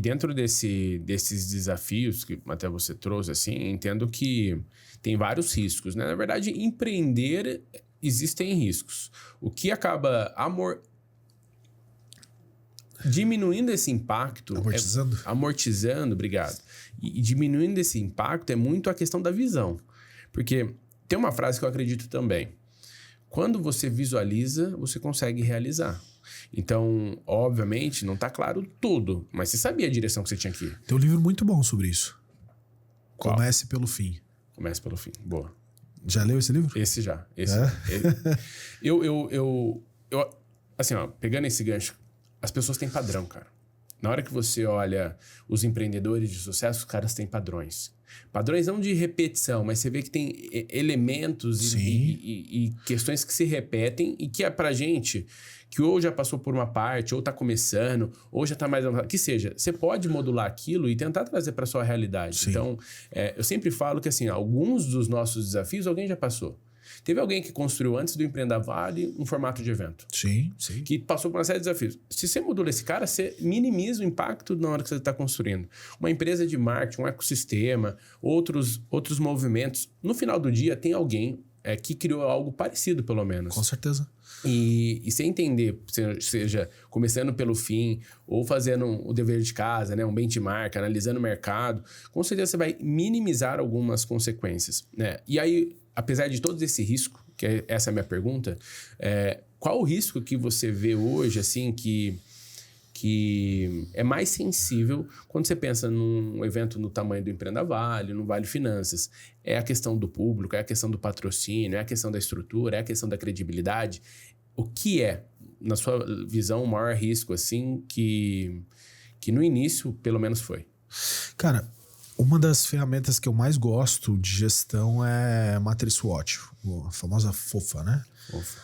dentro desses desafios que até você trouxe, assim, entendo que tem vários riscos, né? Na verdade, empreender, existem riscos. O que acaba diminuindo esse impacto... Amortizando, obrigado. E diminuindo esse impacto é muito a questão da visão. Porque tem uma frase que eu acredito também. Quando você visualiza, você consegue realizar. Então, obviamente, não está claro tudo, mas você sabia a direção que você tinha que ir. Tem um livro muito bom sobre isso. Qual? Comece pelo fim. Comece pelo fim. Boa. Já leu esse livro? Esse já. Assim, ó, pegando esse gancho, as pessoas têm padrão, cara. Na hora que você olha os empreendedores de sucesso, os caras têm padrões. Padrões não de repetição, mas você vê que tem elementos e questões que se repetem e que é pra gente que ou já passou por uma parte, ou tá começando, ou já tá mais... Que seja, você pode modular aquilo e tentar trazer pra sua realidade. Sim. Então, eu sempre falo que, assim, alguns dos nossos desafios alguém já passou. Teve alguém que construiu antes do Empreenda Vale um formato de evento. Sim. Que passou por uma série de desafios. Se você modula esse cara, você minimiza o impacto na hora que você está construindo. Uma empresa de marketing, um ecossistema, outros movimentos. No final do dia, tem alguém que criou algo parecido, pelo menos. Com certeza. E você entender, seja começando pelo fim, ou fazendo o dever de casa, né, um benchmark, analisando o mercado, com certeza você vai minimizar algumas consequências, né? E aí, apesar de todo esse risco, que essa é a minha pergunta, qual o risco que você vê hoje, assim, que é mais sensível quando você pensa num evento no tamanho do Empreenda Vale, no Vale Finanças? É a questão do público, é a questão do patrocínio, é a questão da estrutura, é a questão da credibilidade. O que é, na sua visão, o maior risco, assim, que no início, pelo menos, foi? Cara, uma das ferramentas que eu mais gosto de gestão é a Matrix SWOT, a famosa FOFA, né? FOFA.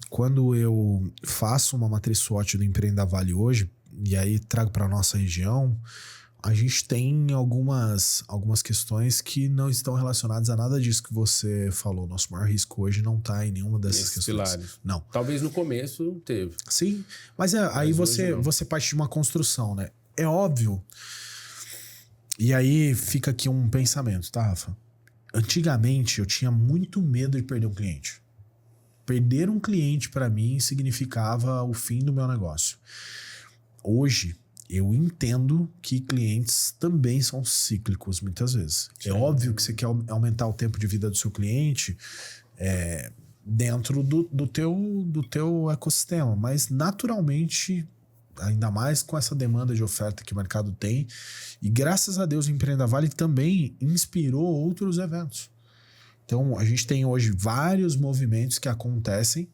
Quando eu faço uma Matrix SWOT do Empreenda Vale hoje, e aí trago para nossa região, a gente tem algumas questões que não estão relacionadas a nada disso que você falou. Nosso maior risco hoje não está em nenhuma dessas questões. Pilares. Não. Talvez no começo teve. Sim, mas aí você parte de uma construção, né? É óbvio. E aí fica aqui um pensamento, tá, Rafa? Antigamente eu tinha muito medo de perder um cliente. Perder um cliente para mim significava o fim do meu negócio. Hoje eu entendo que clientes também são cíclicos muitas vezes. Sim. É óbvio que você quer aumentar o tempo de vida do seu cliente dentro do teu ecossistema, mas naturalmente, ainda mais com essa demanda de oferta que o mercado tem, e graças a Deus o Empreenda Vale também inspirou outros eventos. Então a gente tem hoje vários movimentos que acontecem.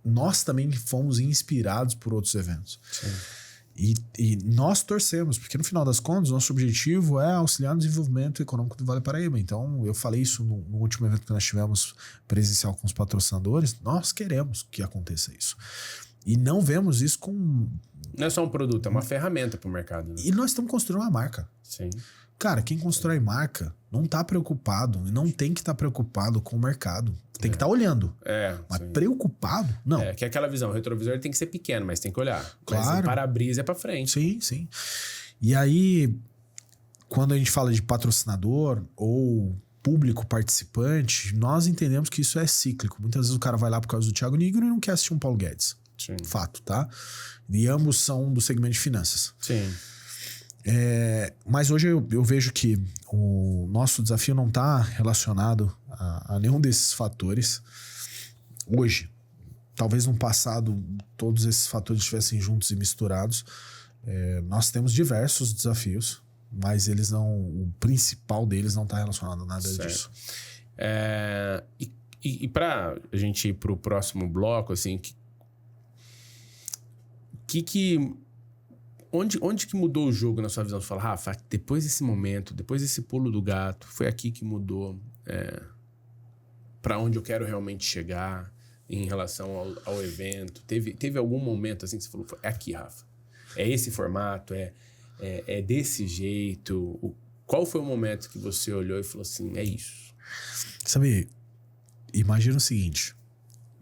Nós também fomos inspirados por outros eventos. Sim. E nós torcemos, porque no final das contas, nosso objetivo é auxiliar no desenvolvimento econômico do Vale Paraíba. Então, eu falei isso no último evento que nós tivemos presencial com os patrocinadores, nós queremos que aconteça isso. E não vemos isso com... Não é só um produto, é uma ferramenta para o mercado. Né? E nós estamos construindo uma marca. Sim. Cara, quem constrói marca não está preocupado, e não tem que estar preocupado com o mercado. Tem que estar olhando. Mas sim. Preocupado, não. Que é aquela visão. O retrovisor tem que ser pequeno, mas tem que olhar. Claro. Mas o para-brisa é para frente. Sim, sim. E aí, quando a gente fala de patrocinador ou público participante, nós entendemos que isso é cíclico. Muitas vezes o cara vai lá por causa do Thiago Nigro e não quer assistir um Paulo Guedes. Sim. Fato, tá? E ambos são do segmento de finanças. Sim. Mas hoje eu vejo que o nosso desafio não está relacionado a nenhum desses fatores. Hoje, talvez no passado todos esses fatores estivessem juntos e misturados. Nós temos diversos desafios, mas eles não, o principal deles não está relacionado a nada disso. E para a gente ir para o próximo bloco, assim, Onde que mudou o jogo na sua visão? Você fala, Rafa, depois desse momento, depois desse pulo do gato, foi aqui que mudou para onde eu quero realmente chegar em relação ao evento? Teve algum momento assim que você falou, é aqui, Rafa? É esse formato? É desse jeito? Qual foi o momento que você olhou e falou assim, é isso? Sabe, imagina o seguinte,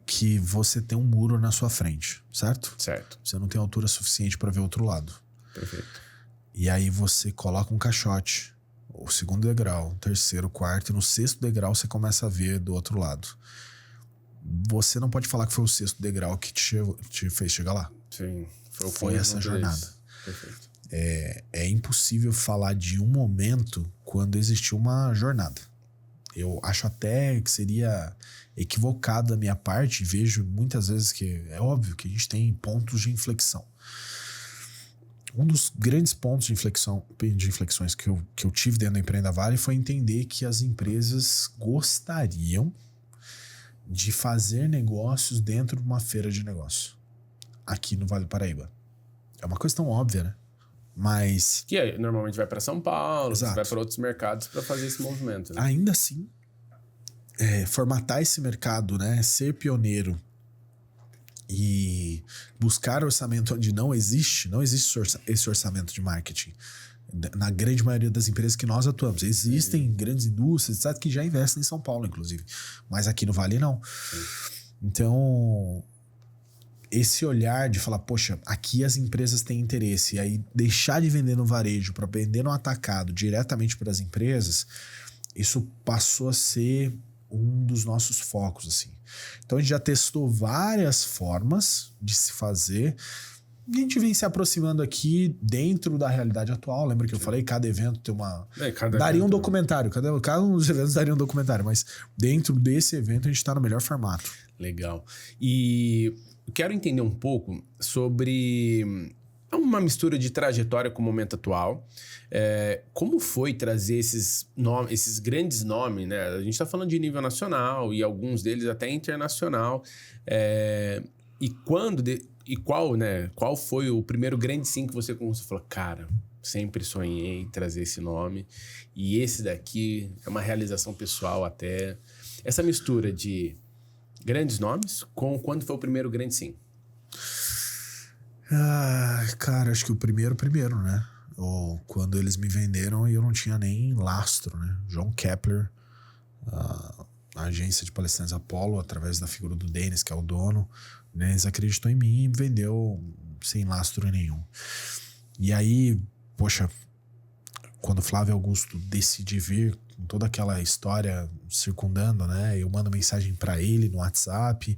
que você tem um muro na sua frente, certo? Certo. Você não tem altura suficiente para ver o outro lado. Perfeito. E aí você coloca um caixote, o segundo degrau, o terceiro, o quarto, e no sexto degrau você começa a ver do outro lado. Você não pode falar que foi o sexto degrau que te fez chegar lá. Sim. Foi essa jornada. Perfeito. É impossível falar de um momento quando existiu uma jornada. Eu acho até que seria equivocado da minha parte, e vejo muitas vezes que é óbvio que a gente tem pontos de inflexão. Um dos grandes pontos de inflexões que eu tive dentro da Empreenda Vale foi entender que as empresas gostariam de fazer negócios dentro de uma feira de negócio aqui no Vale do Paraíba. É uma coisa tão óbvia, né? Mas... Que aí, normalmente vai para São Paulo, Exato. você vai para outros mercados para fazer esse movimento. Né? Ainda assim, formatar esse mercado, né? Ser pioneiro e buscar orçamento onde não existe esse orçamento de marketing. Na grande maioria das empresas que nós atuamos. Existem grandes indústrias, etc., que já investem em São Paulo, inclusive. Mas aqui no Vale, não. Sim. Então, esse olhar de falar, poxa, aqui as empresas têm interesse, e aí deixar de vender no varejo para vender no atacado diretamente para as empresas, isso passou a ser um dos nossos focos, assim. Então a gente já testou várias formas de se fazer e a gente vem se aproximando aqui dentro da realidade atual. Lembra que eu falei, cada evento tem uma... daria um documentário, cada um dos eventos daria um documentário, mas dentro desse evento a gente está no melhor formato. Legal. E eu quero entender um pouco sobre uma mistura de trajetória com o momento atual. Como foi trazer esses grandes nomes, né? A gente está falando de nível nacional e alguns deles até internacional. Qual foi o primeiro grande sim que você começou a falar, cara, sempre sonhei em trazer esse nome e esse daqui é uma realização pessoal até. Essa mistura de grandes nomes com quando foi o primeiro grande sim? Cara, acho que o primeiro, né? Quando eles me venderam e eu não tinha nem lastro, né? João Kepler, a agência de palestrantes Apollo, através da figura do Denis, que é o dono, né? Eles acreditou em mim e me vendeu sem lastro nenhum. E aí, poxa, quando o Flávio Augusto decide vir, com toda aquela história circundando, né? Eu mando mensagem para ele no WhatsApp,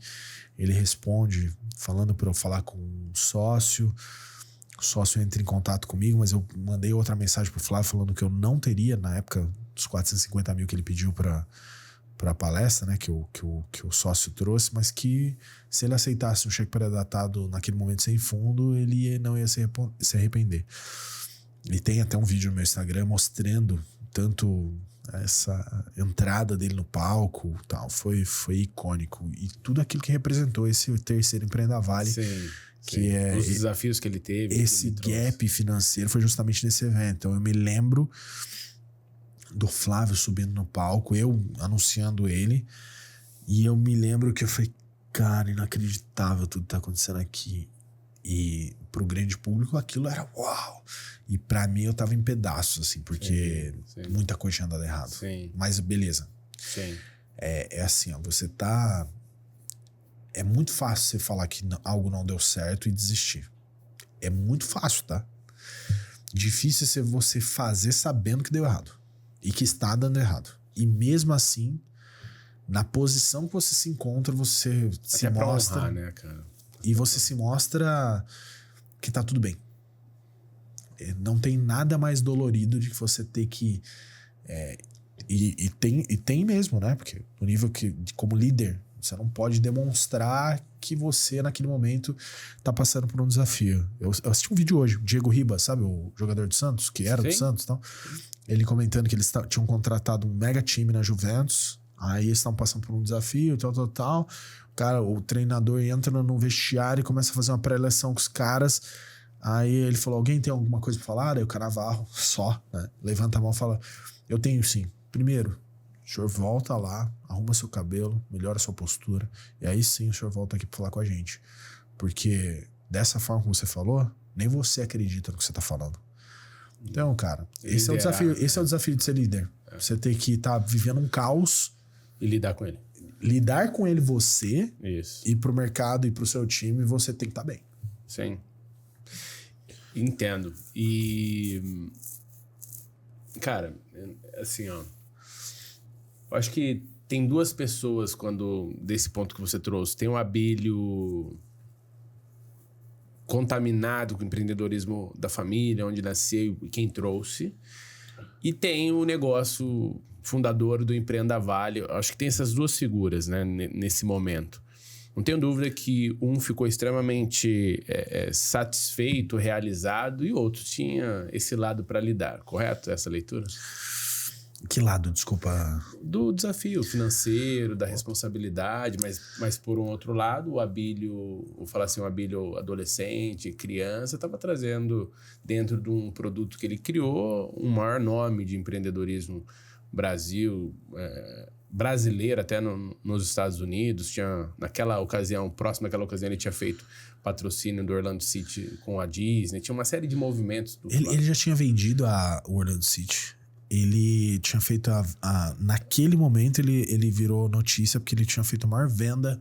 ele responde falando para eu falar com um sócio. O sócio entra em contato comigo, mas eu mandei outra mensagem pro Flávio falando que eu não teria, na época, dos 450 mil que ele pediu pra palestra, né? Que o sócio trouxe, mas que se ele aceitasse um cheque pré-datado naquele momento sem fundo, ele não ia se arrepender. E tem até um vídeo no meu Instagram mostrando tanto essa entrada dele no palco, tal, foi icônico. E tudo aquilo que representou esse terceiro Empreenda Vale. Sim, que é os desafios que ele teve. Esse gap financeiro foi justamente nesse evento. Então eu me lembro do Flávio subindo no palco, eu anunciando ele, e eu me lembro que eu falei, cara, inacreditável tudo que tá acontecendo aqui. E pro grande público aquilo era uau! E pra mim eu tava em pedaços, assim, porque sim. Muita coisa tinha dado errado. Sim. Mas beleza. Sim. É assim, ó, você tá... É muito fácil você falar que algo não deu certo e desistir. É muito fácil, tá? Difícil é você fazer sabendo que deu errado. E que está dando errado. E mesmo assim, na posição que você se encontra, você se mostra... Honrar, né, cara? E você se mostra que tá tudo bem. Não tem nada mais dolorido de que você ter que... E tem mesmo, né? Porque no nível que, como líder, você não pode demonstrar que você, naquele momento, tá passando por um desafio. Eu assisti um vídeo hoje, o Diego Ribas, sabe? O jogador do Santos, que era do Santos e tal. Ele comentando que eles tinham contratado um mega time na Juventus. Aí eles estavam passando por um desafio, tal. Cara, o treinador entra no vestiário e começa a fazer uma pré-eleção com os caras. Aí ele falou, alguém tem alguma coisa pra falar? Aí o Canavarro, só, né? Levanta a mão e fala, eu tenho sim. Primeiro, o senhor volta lá, arruma seu cabelo, melhora sua postura. E aí sim o senhor volta aqui pra falar com a gente. Porque dessa forma que você falou, nem você acredita no que você tá falando. Então, cara, esse é o desafio. Esse é o desafio de ser líder. Você tem que estar vivendo um caos. E lidar com ele. Lidar com ele você. Isso. Ir pro mercado e pro seu time, você tem que estar bem. Sim. Entendo. E... Cara, assim, ó... Eu acho que tem duas pessoas desse ponto que você trouxe. Tem o Abílio contaminado com o empreendedorismo da família, onde nasceu e quem trouxe. E tem o negócio fundador do Empreenda Vale. Eu acho que tem essas duas figuras, né, nesse momento. Não tenho dúvida que um ficou extremamente satisfeito, realizado, e o outro tinha esse lado para lidar. Correto essa leitura? Que lado, desculpa? Do desafio financeiro, da responsabilidade, mas por um outro lado, o Abílio, vou falar assim, o Abílio adolescente, criança, estava trazendo dentro de um produto que ele criou um maior nome de empreendedorismo brasileiro, até nos Estados Unidos. Tinha, naquela ocasião, próximo àquela ocasião, ele tinha feito patrocínio do Orlando City com a Disney, tinha uma série de movimentos. Ele já tinha vendido o Orlando City. Ele tinha feito naquele momento ele virou notícia porque ele tinha feito a maior venda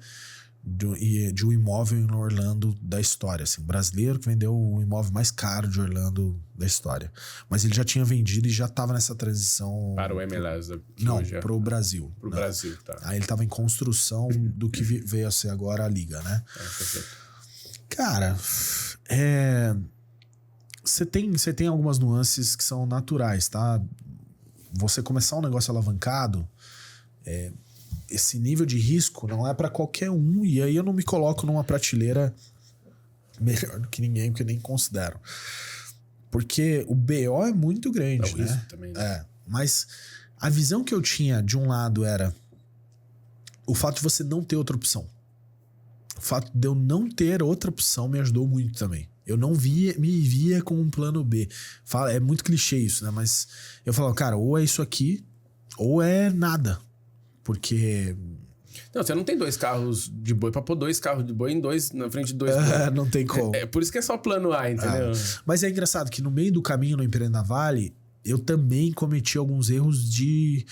de um imóvel em Orlando da história, assim, brasileiro que vendeu o imóvel mais caro de Orlando da história. Mas ele já tinha vendido e já estava nessa transição para o MLS. Não, para o Brasil. Para o Brasil, tá. Aí ele estava em construção do que veio a ser agora a Liga, né? Perfeito. Cara, você tem algumas nuances que são naturais, tá? Você começar um negócio alavancado, esse nível de risco não é para qualquer um, e aí eu não me coloco numa prateleira melhor do que ninguém, porque eu nem considero. Porque o BO é muito grande, né? Também, né? Mas a visão que eu tinha de um lado era o fato de você não ter outra opção. O fato de eu não ter outra opção me ajudou muito também. Eu não me via com um plano B. É muito clichê isso, né? Mas eu falava, cara, ou é isso aqui, ou é nada. Porque... Não, você não tem 2 carros de boi pra pôr 2 carros de boi na frente de 2 não tem como. É por isso que é só plano A, entendeu? Mas é engraçado que no meio do caminho no Empreenda Vale, eu também cometi alguns erros de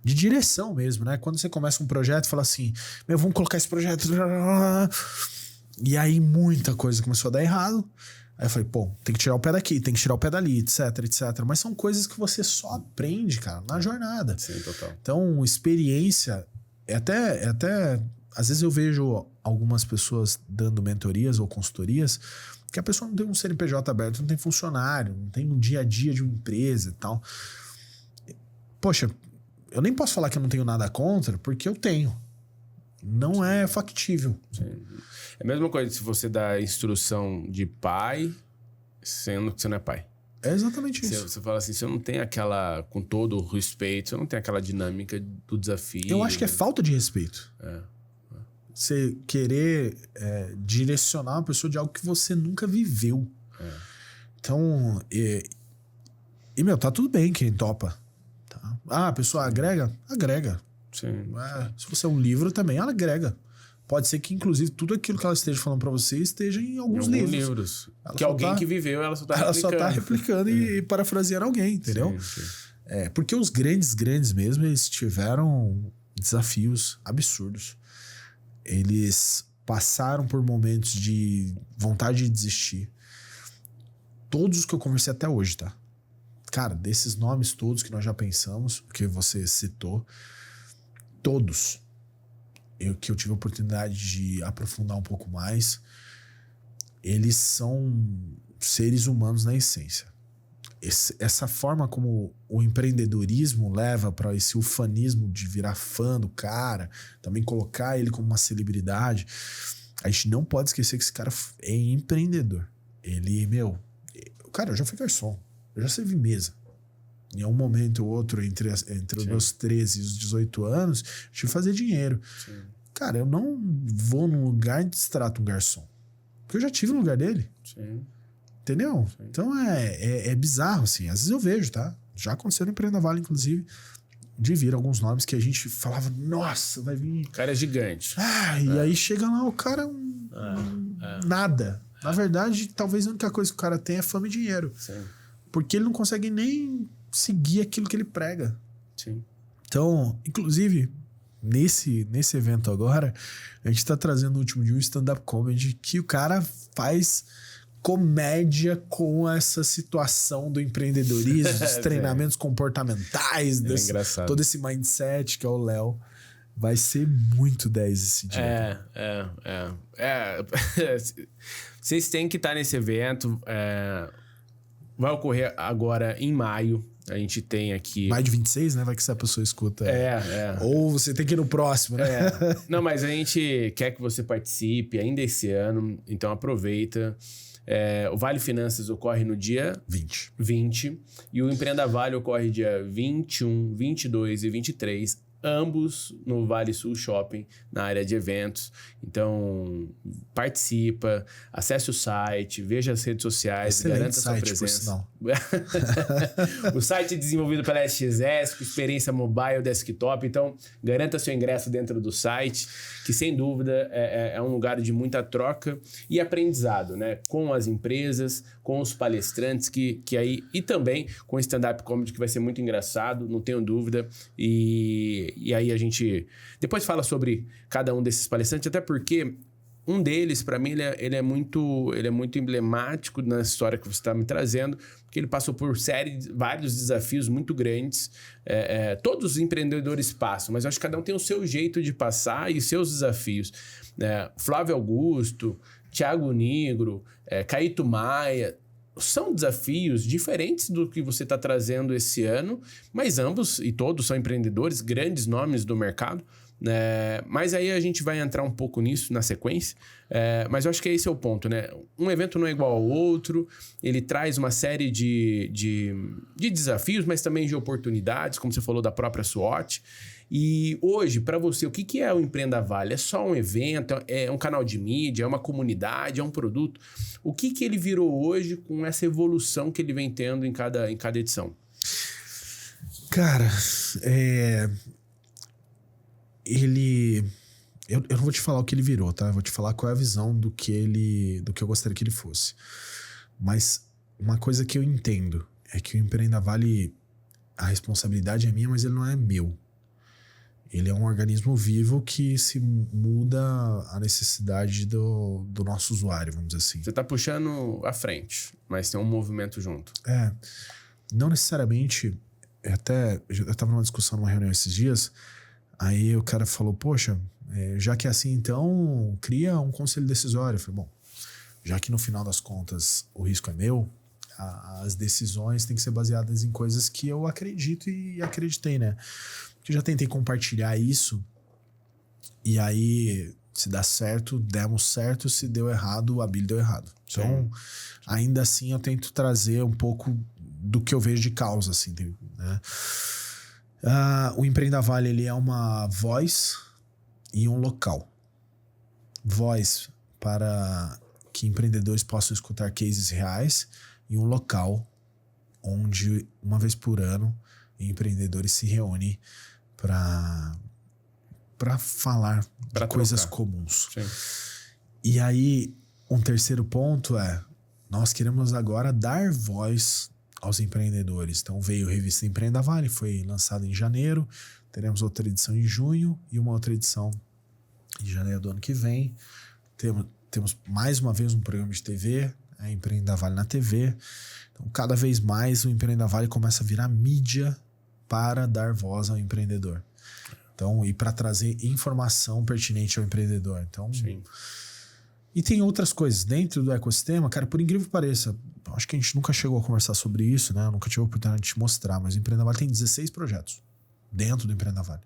direção mesmo, né? Quando você começa um projeto, fala assim, vamos colocar esse projeto... E aí muita coisa começou a dar errado. Aí eu falei, tem que tirar o pé daqui, tem que tirar o pé dali, etc, etc. Mas são coisas que você só aprende, cara, na jornada. Sim, total. Então, experiência... Até às vezes eu vejo algumas pessoas dando mentorias ou consultorias que a pessoa não tem um CNPJ aberto, não tem funcionário, não tem um dia a dia de uma empresa e tal. Poxa, eu nem posso falar que eu não tenho nada contra, porque eu tenho. Não é factível. Sim. É a mesma coisa se você dá instrução de pai, sendo que você não é pai. É exatamente isso. Você fala assim, você não tem aquela, com todo o respeito, você não tem aquela dinâmica do desafio. Eu acho que é falta de respeito. Você querer direcionar uma pessoa de algo que você nunca viveu. Então, tá tudo bem quem topa. Tá? A pessoa agrega? Agrega. Sim. Se você é um livro também, ela agrega. Pode ser que, inclusive, tudo aquilo que ela esteja falando pra você esteja em alguns livros. Que alguém que viveu, ela só tá replicando. Ela só tá replicando e parafraseando alguém, entendeu? Sim. Porque os grandes mesmo, eles tiveram desafios absurdos. Eles passaram por momentos de vontade de desistir. Todos os que eu conversei até hoje, tá? Cara, desses nomes todos que nós já pensamos, que você citou, todos que eu tive a oportunidade de aprofundar um pouco mais, eles são seres humanos na essência. Essa forma como o empreendedorismo leva para esse ufanismo de virar fã do cara, também colocar ele como uma celebridade, a gente não pode esquecer que esse cara é empreendedor. Ele, cara, eu já fui garçom, eu já servi mesa. Em um momento ou outro, entre os meus 13 e os 18 anos, eu tive que fazer dinheiro. Sim. Cara, eu não vou num lugar e distrato um garçom. Porque eu já tive no lugar dele. Sim. Entendeu? Sim. Então é bizarro, assim. Às vezes eu vejo, tá? Já aconteceu no Empreenda Vale, inclusive, de vir alguns nomes que a gente falava, nossa, vai vir... O cara é gigante. E aí chega lá, o cara nada. Na verdade, talvez a única coisa que o cara tem é fama e dinheiro. Sim. porque ele não consegue nem seguir aquilo que ele prega. Sim. Então, inclusive, nesse evento agora, a gente tá trazendo no último dia um stand-up comedy que o cara faz comédia com essa situação do empreendedorismo, dos treinamentos comportamentais, todo esse mindset que é o Léo. Vai ser muito 10 esse dia. Vocês têm que estar nesse evento. Vai ocorrer agora em maio. A gente tem aqui... Mais de 26, né? Vai que se a pessoa escuta. Ou você tem que ir no próximo, né? Não, mas a gente quer que você participe ainda esse ano. Então aproveita. O Vale Finanças ocorre no dia 20. E o Empreenda Vale ocorre dia 21, 22 e 23. Ambos no Vale Sul Shopping, na área de eventos. Então, participa, acesse o site, veja as redes sociais, excelente garanta site, sua presença. O site é desenvolvido pela SXS, com experiência mobile, desktop. Então, garanta seu ingresso dentro do site, que sem dúvida é um lugar de muita troca e aprendizado, né? Com as empresas, com os palestrantes, que aí, e também com o stand-up comedy, que vai ser muito engraçado, não tenho dúvida. E aí a gente depois fala sobre cada um desses palestrantes, até porque um deles, para mim, ele é muito emblemático na história que você está me trazendo, porque ele passou por vários desafios muito grandes. Todos os empreendedores passam, mas eu acho que cada um tem o seu jeito de passar e seus desafios. Flávio Augusto, Thiago Nigro, Caíto Maia... São desafios diferentes do que você está trazendo esse ano, mas ambos e todos são empreendedores, grandes nomes do mercado. Mas aí a gente vai entrar um pouco nisso na sequência. Mas eu acho que esse é o ponto, né? Um evento não é igual ao outro, ele traz uma série de desafios, mas também de oportunidades, como você falou da própria SWOT. E hoje, para você, o que é o Empreenda Vale? É só um evento? É um canal de mídia? É uma comunidade? É um produto? O que ele virou hoje com essa evolução que ele vem tendo em cada edição? Cara, eu não vou te falar o que ele virou, tá? Eu vou te falar qual é a visão do que eu gostaria que ele fosse. Mas uma coisa que eu entendo é que o Empreenda Vale, a responsabilidade é minha, mas ele não é meu. Ele é um organismo vivo que se muda à necessidade do nosso usuário, vamos dizer assim. Você está puxando à frente, mas tem um movimento junto. Não necessariamente. Eu estava numa discussão numa reunião esses dias, aí o cara falou, poxa, já que é assim, então cria um conselho decisório. Eu falei, bom, já que no final das contas o risco é meu, as decisões têm que ser baseadas em coisas que eu acredito e acreditei, né? Eu já tentei compartilhar isso e aí, se dá certo, demos certo, se deu errado, a Bíblia deu errado. Então, ainda assim, eu tento trazer um pouco do que eu vejo de causa, assim, né? O Empreenda Vale, ele é uma voz e um local. Voz para que empreendedores possam escutar cases reais e um local onde, uma vez por ano, empreendedores se reúnem para falar de coisas comuns. Sim. E aí, um terceiro ponto nós queremos agora dar voz aos empreendedores. Então veio a revista Empreenda Vale, foi lançada em janeiro, teremos outra edição em junho e uma outra edição em janeiro do ano que vem. Temos mais uma vez um programa de TV, Empreenda Vale na TV. Então, cada vez mais o Empreenda Vale começa a virar mídia para dar voz ao empreendedor. Então, e para trazer informação pertinente ao empreendedor. Então, sim. E tem outras coisas dentro do ecossistema, cara, por incrível que pareça, acho que a gente nunca chegou a conversar sobre isso, né? Eu nunca tive a oportunidade de te mostrar, mas o Empreenda Vale tem 16 projetos dentro do Empreenda Vale.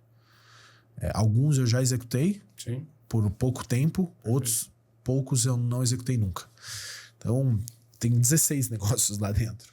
Alguns eu já executei, sim, por pouco tempo, outros poucos eu não executei nunca. Então, tem 16 negócios lá dentro.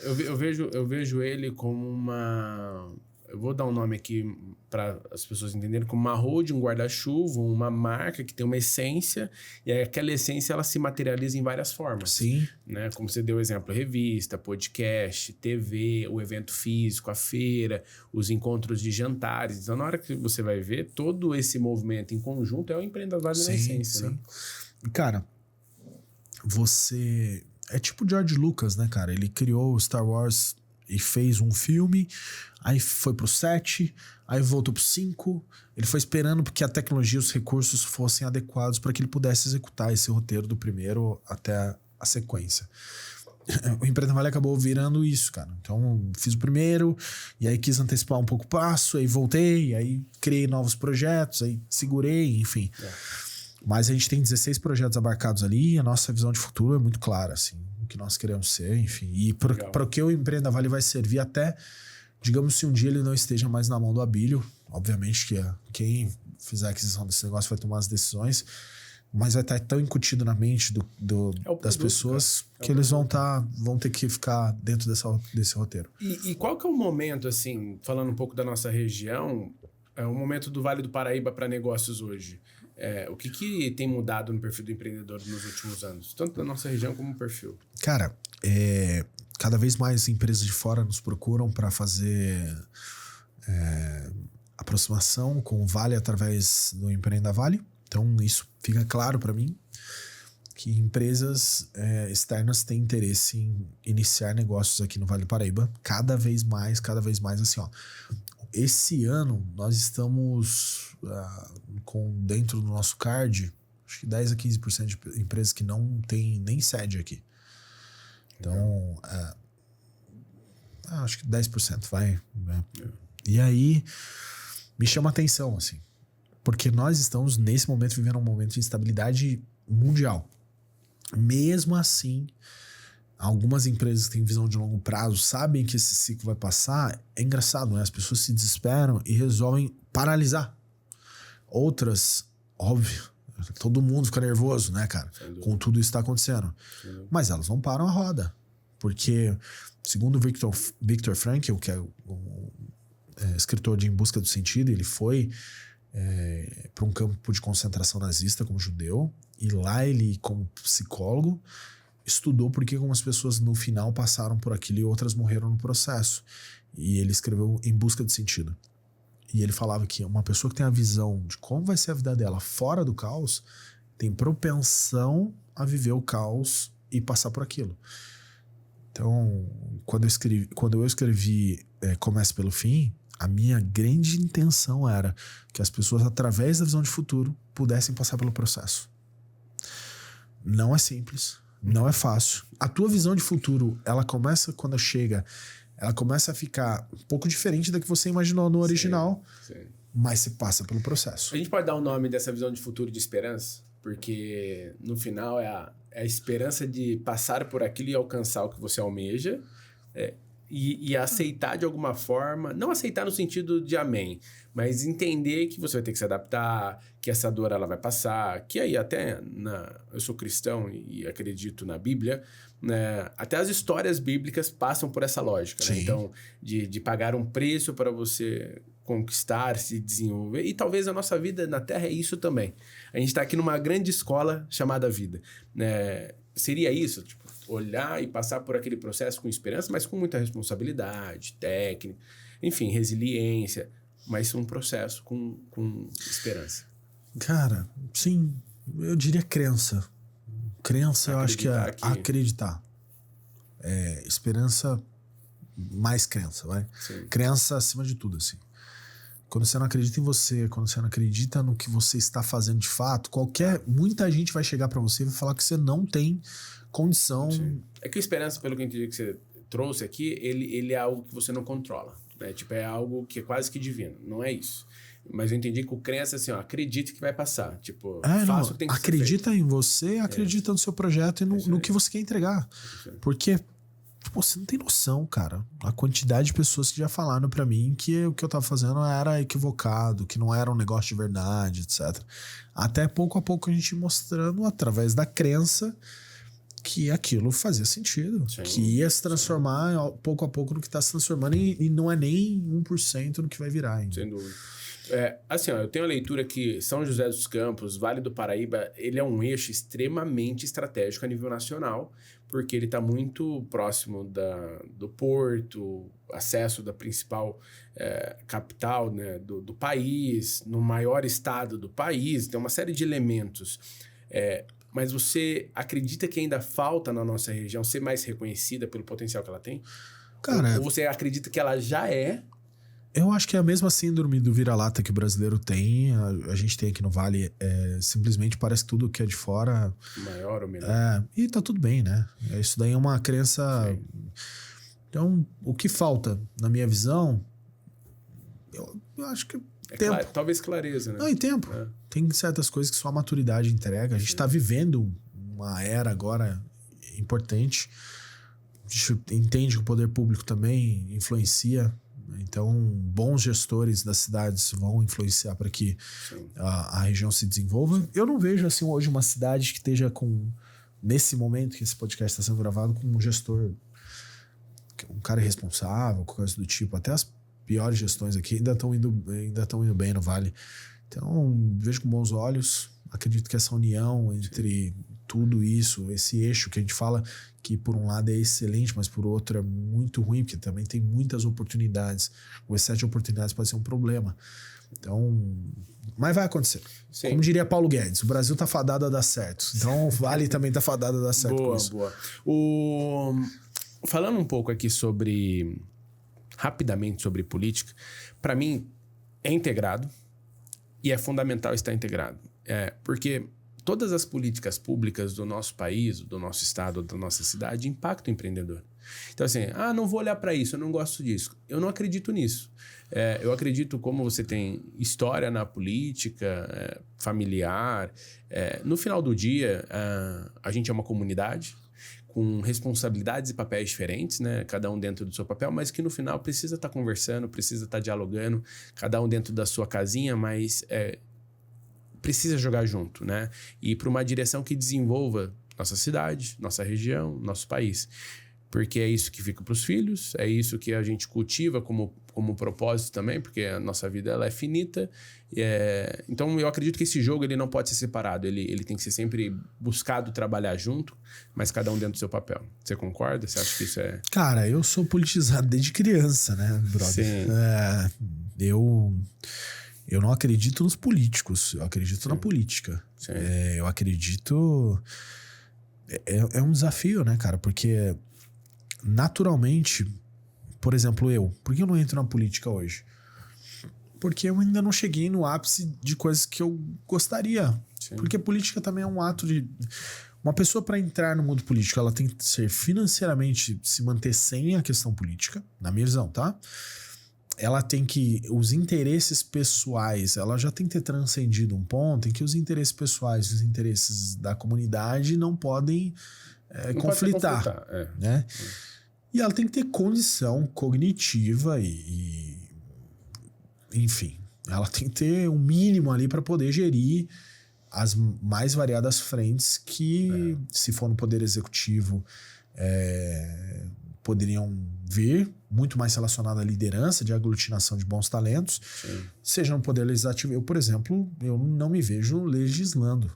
Eu vejo ele como uma... Eu vou dar um nome aqui para as pessoas entenderem, como uma holding, um guarda-chuva, uma marca que tem uma essência, e aí aquela essência ela se materializa em várias formas. Sim. Né? Como você deu exemplo, revista, podcast, TV, o evento físico, a feira, os encontros de jantares. Então, na hora que você vai ver, todo esse movimento em conjunto é o Empreenda Vale na essência. Sim. Né? Cara, É tipo George Lucas, né, cara? Ele criou o Star Wars e fez um filme, aí foi pro 7, aí voltou pro 5. Ele foi esperando que a tecnologia e os recursos fossem adequados para que ele pudesse executar esse roteiro do primeiro até a sequência. O Empreenda Vale acabou virando isso, cara. Então, fiz o primeiro, e aí quis antecipar um pouco o passo, aí voltei, aí criei novos projetos, aí segurei, enfim. Mas a gente tem 16 projetos abarcados ali, e a nossa visão de futuro é muito clara, assim, o que nós queremos ser, enfim. E para o que o Empreenda Vale vai servir até, digamos, se um dia ele não esteja mais na mão do Abílio, obviamente que quem fizer a aquisição desse negócio vai tomar as decisões, mas vai estar tão incutido na mente das pessoas que eles vão ter que ficar dentro desse roteiro. E qual que é o momento, assim, falando um pouco da nossa região, o momento do Vale do Paraíba para negócios hoje? O que tem mudado no perfil do empreendedor nos últimos anos? Tanto da nossa região como o perfil. Cara, cada vez mais empresas de fora nos procuram para fazer aproximação com o Vale através do Empreenda Vale. Então, isso fica claro para mim que empresas externas têm interesse em iniciar negócios aqui no Vale do Paraíba. Cada vez mais, assim, ó. Esse ano, nós estamos com dentro do nosso card, acho que 10 a 15% de empresas que não tem nem sede aqui. Então, acho que 10% vai. Né? E aí, me chama a atenção, assim. Porque nós estamos, nesse momento, vivendo um momento de instabilidade mundial. Mesmo assim, algumas empresas que têm visão de longo prazo sabem que esse ciclo vai passar. É engraçado, né? As pessoas se desesperam e resolvem paralisar. Outras, óbvio, todo mundo fica nervoso, né, cara? Com tudo isso que está acontecendo. Mas elas não param a roda. Porque, segundo o Viktor Frankl, que é o escritor de Em Busca do Sentido, ele foi para um campo de concentração nazista como judeu, e lá ele, como psicólogo, estudou por que algumas pessoas no final passaram por aquilo e outras morreram no processo. E ele escreveu Em Busca do Sentido. E ele falava que uma pessoa que tem a visão de como vai ser a vida dela fora do caos tem propensão a viver o caos e passar por aquilo. Então, quando eu escrevi Comece pelo Fim, a minha grande intenção era que as pessoas, através da visão de futuro, pudessem passar pelo processo. Não é simples, não é fácil. A tua visão de futuro, ela começa quando chega, ela começa a ficar um pouco diferente da que você imaginou no original, sim. Mas você passa pelo processo. A gente pode dar o nome dessa visão de futuro de esperança? Porque no final é a esperança de passar por aquilo e alcançar o que você almeja, e aceitar de alguma forma, não aceitar no sentido de amém, mas entender que você vai ter que se adaptar, que essa dor ela vai passar, que aí até, eu sou cristão e acredito na Bíblia, né, até as histórias bíblicas passam por essa lógica, né? Então, de pagar um preço para você conquistar, se desenvolver, e talvez a nossa vida na Terra é isso também. A gente está aqui numa grande escola chamada vida, né? Seria isso, tipo, olhar e passar por aquele processo com esperança, mas com muita responsabilidade, técnica, enfim, resiliência, mas um processo com esperança. Cara, sim, eu diria crença. Crença, eu acho que é acreditar. Esperança mais crença, vai? Sim. Crença acima de tudo, assim. Quando você não acredita em você, quando você não acredita no que você está fazendo de fato, muita gente vai chegar pra você e vai falar que você não tem condição. Sim. É que a esperança, pelo que eu entendi que você trouxe aqui, ele é algo que você não controla, né? Tipo, é algo que é quase que divino, não é isso. Mas eu entendi que o crença, assim, acredite que vai passar. Tipo, faça o que tem que ser feito. Acredita em você, acredita no seu projeto e no que você quer entregar. Porque você não tem noção, cara. A quantidade de pessoas que já falaram pra mim que o que eu tava fazendo era equivocado, que não era um negócio de verdade, etc. Até pouco a pouco a gente mostrando, através da crença, que aquilo fazia sentido. Sim, que ia se transformar pouco a pouco no que tá se transformando e não é nem 1% no que vai virar ainda. Sem dúvida. Assim, eu tenho a leitura que São José dos Campos, Vale do Paraíba, ele é um eixo extremamente estratégico a nível nacional, porque ele está muito próximo do porto, acesso da principal capital, né, do país, no maior estado do país, tem uma série de elementos. mas você acredita que ainda falta na nossa região ser mais reconhecida pelo potencial que ela tem? Cara, Ou você acredita que ela já é? eu acho que é a mesma síndrome do vira-lata que o brasileiro tem, a gente tem aqui no Vale, simplesmente parece que tudo que é de fora... Maior ou menor? E tá tudo bem, né? Isso daí é uma crença... Sim. Então, o que falta, na minha visão, eu acho que tempo. Talvez clareza, né? Não, e tempo. Tem certas coisas que só a maturidade entrega. A gente tá vivendo uma era agora importante. A gente entende que o poder público também influencia. Então, bons gestores das cidades vão influenciar para que a região se desenvolva. Eu não vejo, assim, hoje uma cidade que esteja com... Nesse momento que esse podcast está sendo gravado, com um gestor... Um cara irresponsável, coisa do tipo. Até as piores gestões aqui ainda estão indo bem no Vale. Então, vejo com bons olhos. Acredito que essa união entre tudo isso, esse eixo que a gente fala que por um lado é excelente, mas por outro é muito ruim, porque também tem muitas oportunidades. O excesso de oportunidades pode ser um problema. Então, mas vai acontecer. Sim. Como diria Paulo Guedes, o Brasil tá fadado a dar certo. Então, o Vale também tá fadado a dar certo com isso. Boa. Falando um pouco aqui rapidamente sobre política, para mim é integrado e é fundamental estar integrado. Porque todas as políticas públicas do nosso país, do nosso estado, da nossa cidade impactam o empreendedor. Então assim, não vou olhar para isso, eu não gosto disso. Eu não acredito nisso. Eu acredito como você tem história na política, familiar. No final do dia, a gente é uma comunidade com responsabilidades e papéis diferentes, né? Cada um dentro do seu papel, mas que no final precisa estar conversando, precisa estar dialogando, cada um dentro da sua casinha, mas precisa jogar junto, né? E para uma direção que desenvolva nossa cidade, nossa região, nosso país. Porque é isso que fica para os filhos, é isso que a gente cultiva como propósito também, porque a nossa vida ela é finita. Então eu acredito que esse jogo ele não pode ser separado, ele tem que ser sempre buscado trabalhar junto, mas cada um dentro do seu papel. Você concorda? Você acha que isso é... Cara, eu sou politizado desde criança, né, brother? Sim. Eu não acredito nos políticos, eu acredito na política. Eu acredito... É um desafio, né, cara? Porque... Naturalmente, por exemplo, por que eu não entro na política hoje? Porque eu ainda não cheguei no ápice de coisas que eu gostaria. Sim. Porque política também é um ato de... Uma pessoa para entrar no mundo político, ela tem que ser financeiramente, se manter sem a questão política, na minha visão, tá? Ela tem que... Os interesses pessoais, ela já tem que ter transcendido um ponto em que os interesses pessoais e os interesses da comunidade não podem conflitar. Né? E ela tem que ter condição cognitiva enfim, ela tem que ter um mínimo ali para poder gerir as mais variadas frentes que, se for no poder executivo, poderiam vir, muito mais relacionado à liderança, de aglutinação de bons talentos. Sim. Seja no poder legislativo. Eu, por exemplo, eu não me vejo legislando.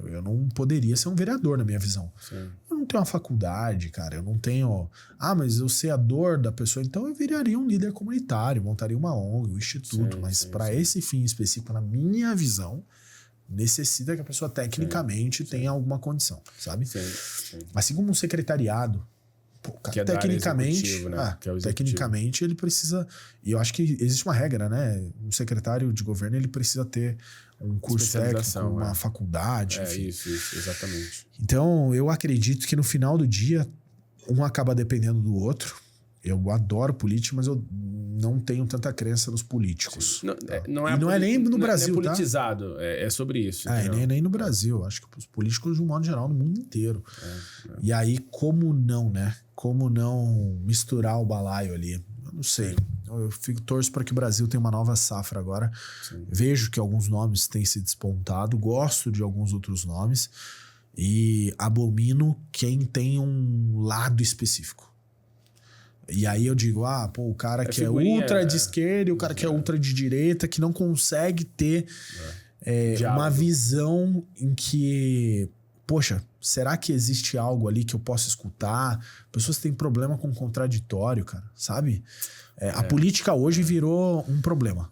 Eu não poderia ser um vereador, na minha visão. Sim. Eu não tenho uma faculdade, cara. Eu não tenho... mas eu sei a dor da pessoa. Então eu viraria um líder comunitário, montaria uma ONG, um instituto. Mas para esse fim específico, na minha visão, necessita que a pessoa tecnicamente tenha alguma condição, sabe? Sim. Assim como um secretariado. Que tecnicamente, né? Que é o tecnicamente ele precisa... E eu acho que existe uma regra, né? Um secretário de governo, ele precisa ter um curso técnico, uma faculdade, enfim. Isso, exatamente. Então, eu acredito que no final do dia, um acaba dependendo do outro. Eu adoro política, mas eu não tenho tanta crença nos políticos. Não é nem no Brasil, não é politizado, tá? É sobre isso. Nem no Brasil. Acho que os políticos, de um modo geral, no mundo inteiro. E aí, como não, né? Como não misturar o balaio ali? Eu não sei. Eu torço para que o Brasil tenha uma nova safra agora. Sim. Vejo que alguns nomes têm se despontado. Gosto de alguns outros nomes. E abomino quem tem um lado específico. E aí eu digo, o cara que é ultra de esquerda e o cara que é ultra de direita, que não consegue ter uma visão em que poxa, será que existe algo ali que eu possa escutar? Pessoas têm problema com contraditório, cara, sabe? A política hoje virou um problema.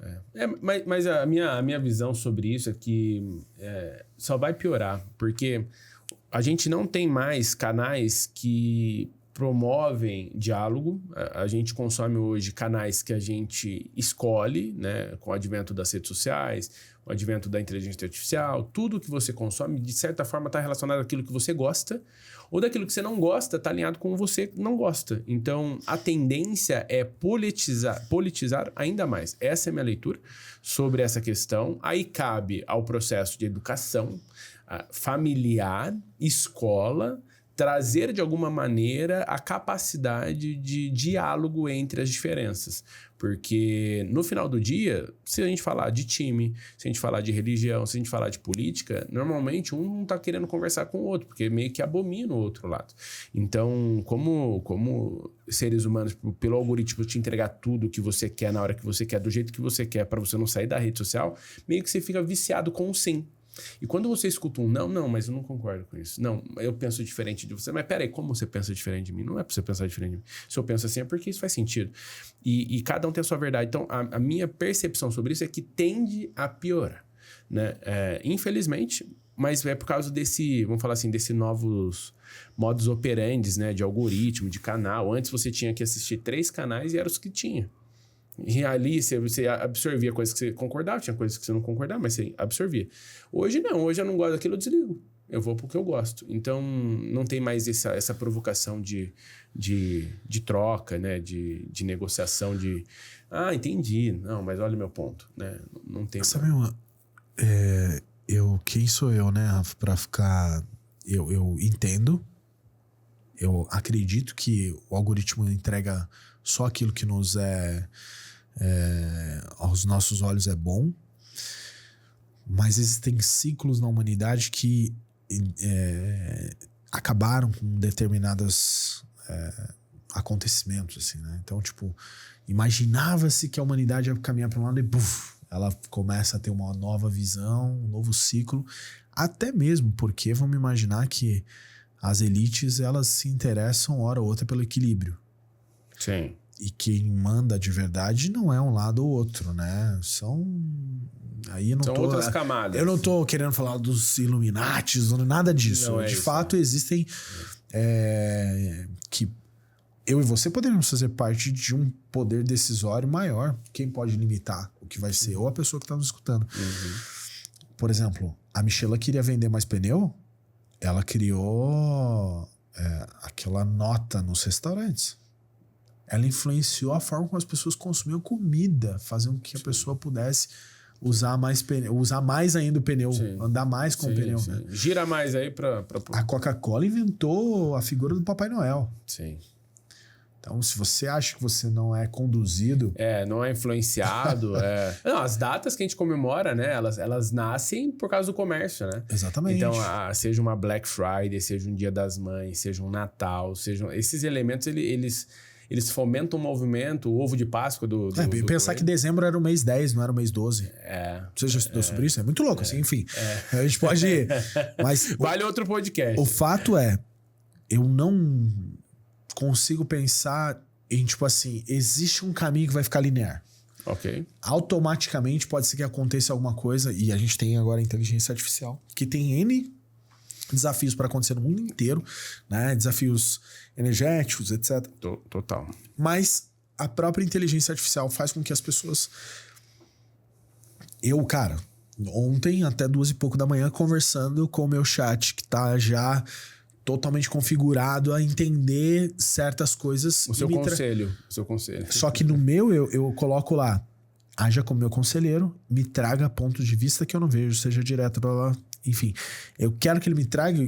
Mas a minha visão sobre isso é que só vai piorar, porque a gente não tem mais canais que promovem diálogo. A gente consome hoje canais que a gente escolhe, né, com o advento das redes sociais, o advento da inteligência artificial. Tudo que você consome, de certa forma, está relacionado àquilo que você gosta, ou daquilo que você não gosta está alinhado com o que você não gosta. Então, a tendência é politizar ainda mais. Essa é a minha leitura sobre essa questão. Aí cabe ao processo de educação familiar, escola, trazer de alguma maneira a capacidade de diálogo entre as diferenças. Porque no final do dia, se a gente falar de time, se a gente falar de religião, se a gente falar de política, normalmente um não tá querendo conversar com o outro, porque meio que abomina o outro lado. Então, como seres humanos, pelo algoritmo te entregar tudo que você quer, na hora que você quer, do jeito que você quer, para você não sair da rede social, meio que você fica viciado com o sim. E quando você escuta um não, mas eu não concordo com isso. Não, eu penso diferente de você. Mas peraí, como você pensa diferente de mim? Não é pra você pensar diferente de mim. Se eu penso assim é porque isso faz sentido. E cada um tem a sua verdade. Então, a minha percepção sobre isso é que tende a piorar, né? Infelizmente, mas é por causa desse, vamos falar assim, desses novos modus operandi, né? De algoritmo, de canal. Antes você tinha que assistir 3 canais e eram os que tinha. E ali você absorvia coisas que você concordava, tinha coisas que você não concordava, mas você absorvia. Hoje não, hoje eu não gosto daquilo, eu desligo. Eu vou porque eu gosto. Então não tem mais essa provocação de troca, né? De negociação, entendi. Não, mas olha o meu ponto, né? Não tem. Sabe quem sou eu, né, Rafa, pra ficar... Eu entendo, eu acredito que o algoritmo entrega só aquilo que nos aos nossos olhos é bom, mas existem ciclos na humanidade que acabaram com determinados acontecimentos, assim, né? Então, tipo, imaginava-se que a humanidade ia caminhar para um lado e ela começa a ter uma nova visão, um novo ciclo, até mesmo porque vamos imaginar que as elites, elas se interessam hora ou outra pelo equilíbrio. Sim. E quem manda de verdade não é um lado ou outro, né? São outras camadas. Eu não tô querendo falar dos Illuminatis, nada disso. Não, de fato, existem que eu e você poderíamos fazer parte de um poder decisório maior. Quem pode limitar o que vai ser? Ou a pessoa que está nos escutando. Uhum. Por exemplo, a Michelin queria vender mais pneu, ela criou aquela nota nos restaurantes. Ela influenciou a forma como as pessoas consumiam comida, fazendo com que a pessoa pudesse usar mais ainda o pneu, andar mais com o pneu. Sim. Né? Gira mais aí pra... A Coca-Cola inventou a figura do Papai Noel. Sim. Então, se você acha que você não é conduzido... não é influenciado. Não, as datas que a gente comemora, né? Elas nascem por causa do comércio, né? Exatamente. Então, seja uma Black Friday, seja um Dia das Mães, seja um Natal, esses elementos, eles fomentam o movimento, o ovo de Páscoa do pensar que dezembro era o mês 10, não era o mês 12. Você já estudou sobre isso? É muito louco, assim, enfim. A gente pode... Mas vale outro podcast. O fato eu não consigo pensar em, tipo assim, existe um caminho que vai ficar linear. Ok. Automaticamente pode ser que aconteça alguma coisa, e a gente tem agora a inteligência artificial, que tem N desafios para acontecer no mundo inteiro, né? Desafios energéticos, etc. Total. Mas a própria inteligência artificial faz com que as pessoas... Cara, ontem até 2h pouco da manhã conversando com o meu chat, que tá já totalmente configurado a entender certas coisas. O seu conselho. Só que no meu, eu coloco lá, haja como meu conselheiro, me traga pontos de vista que eu não vejo, seja direto, blá, blá. Enfim, eu quero que ele me traga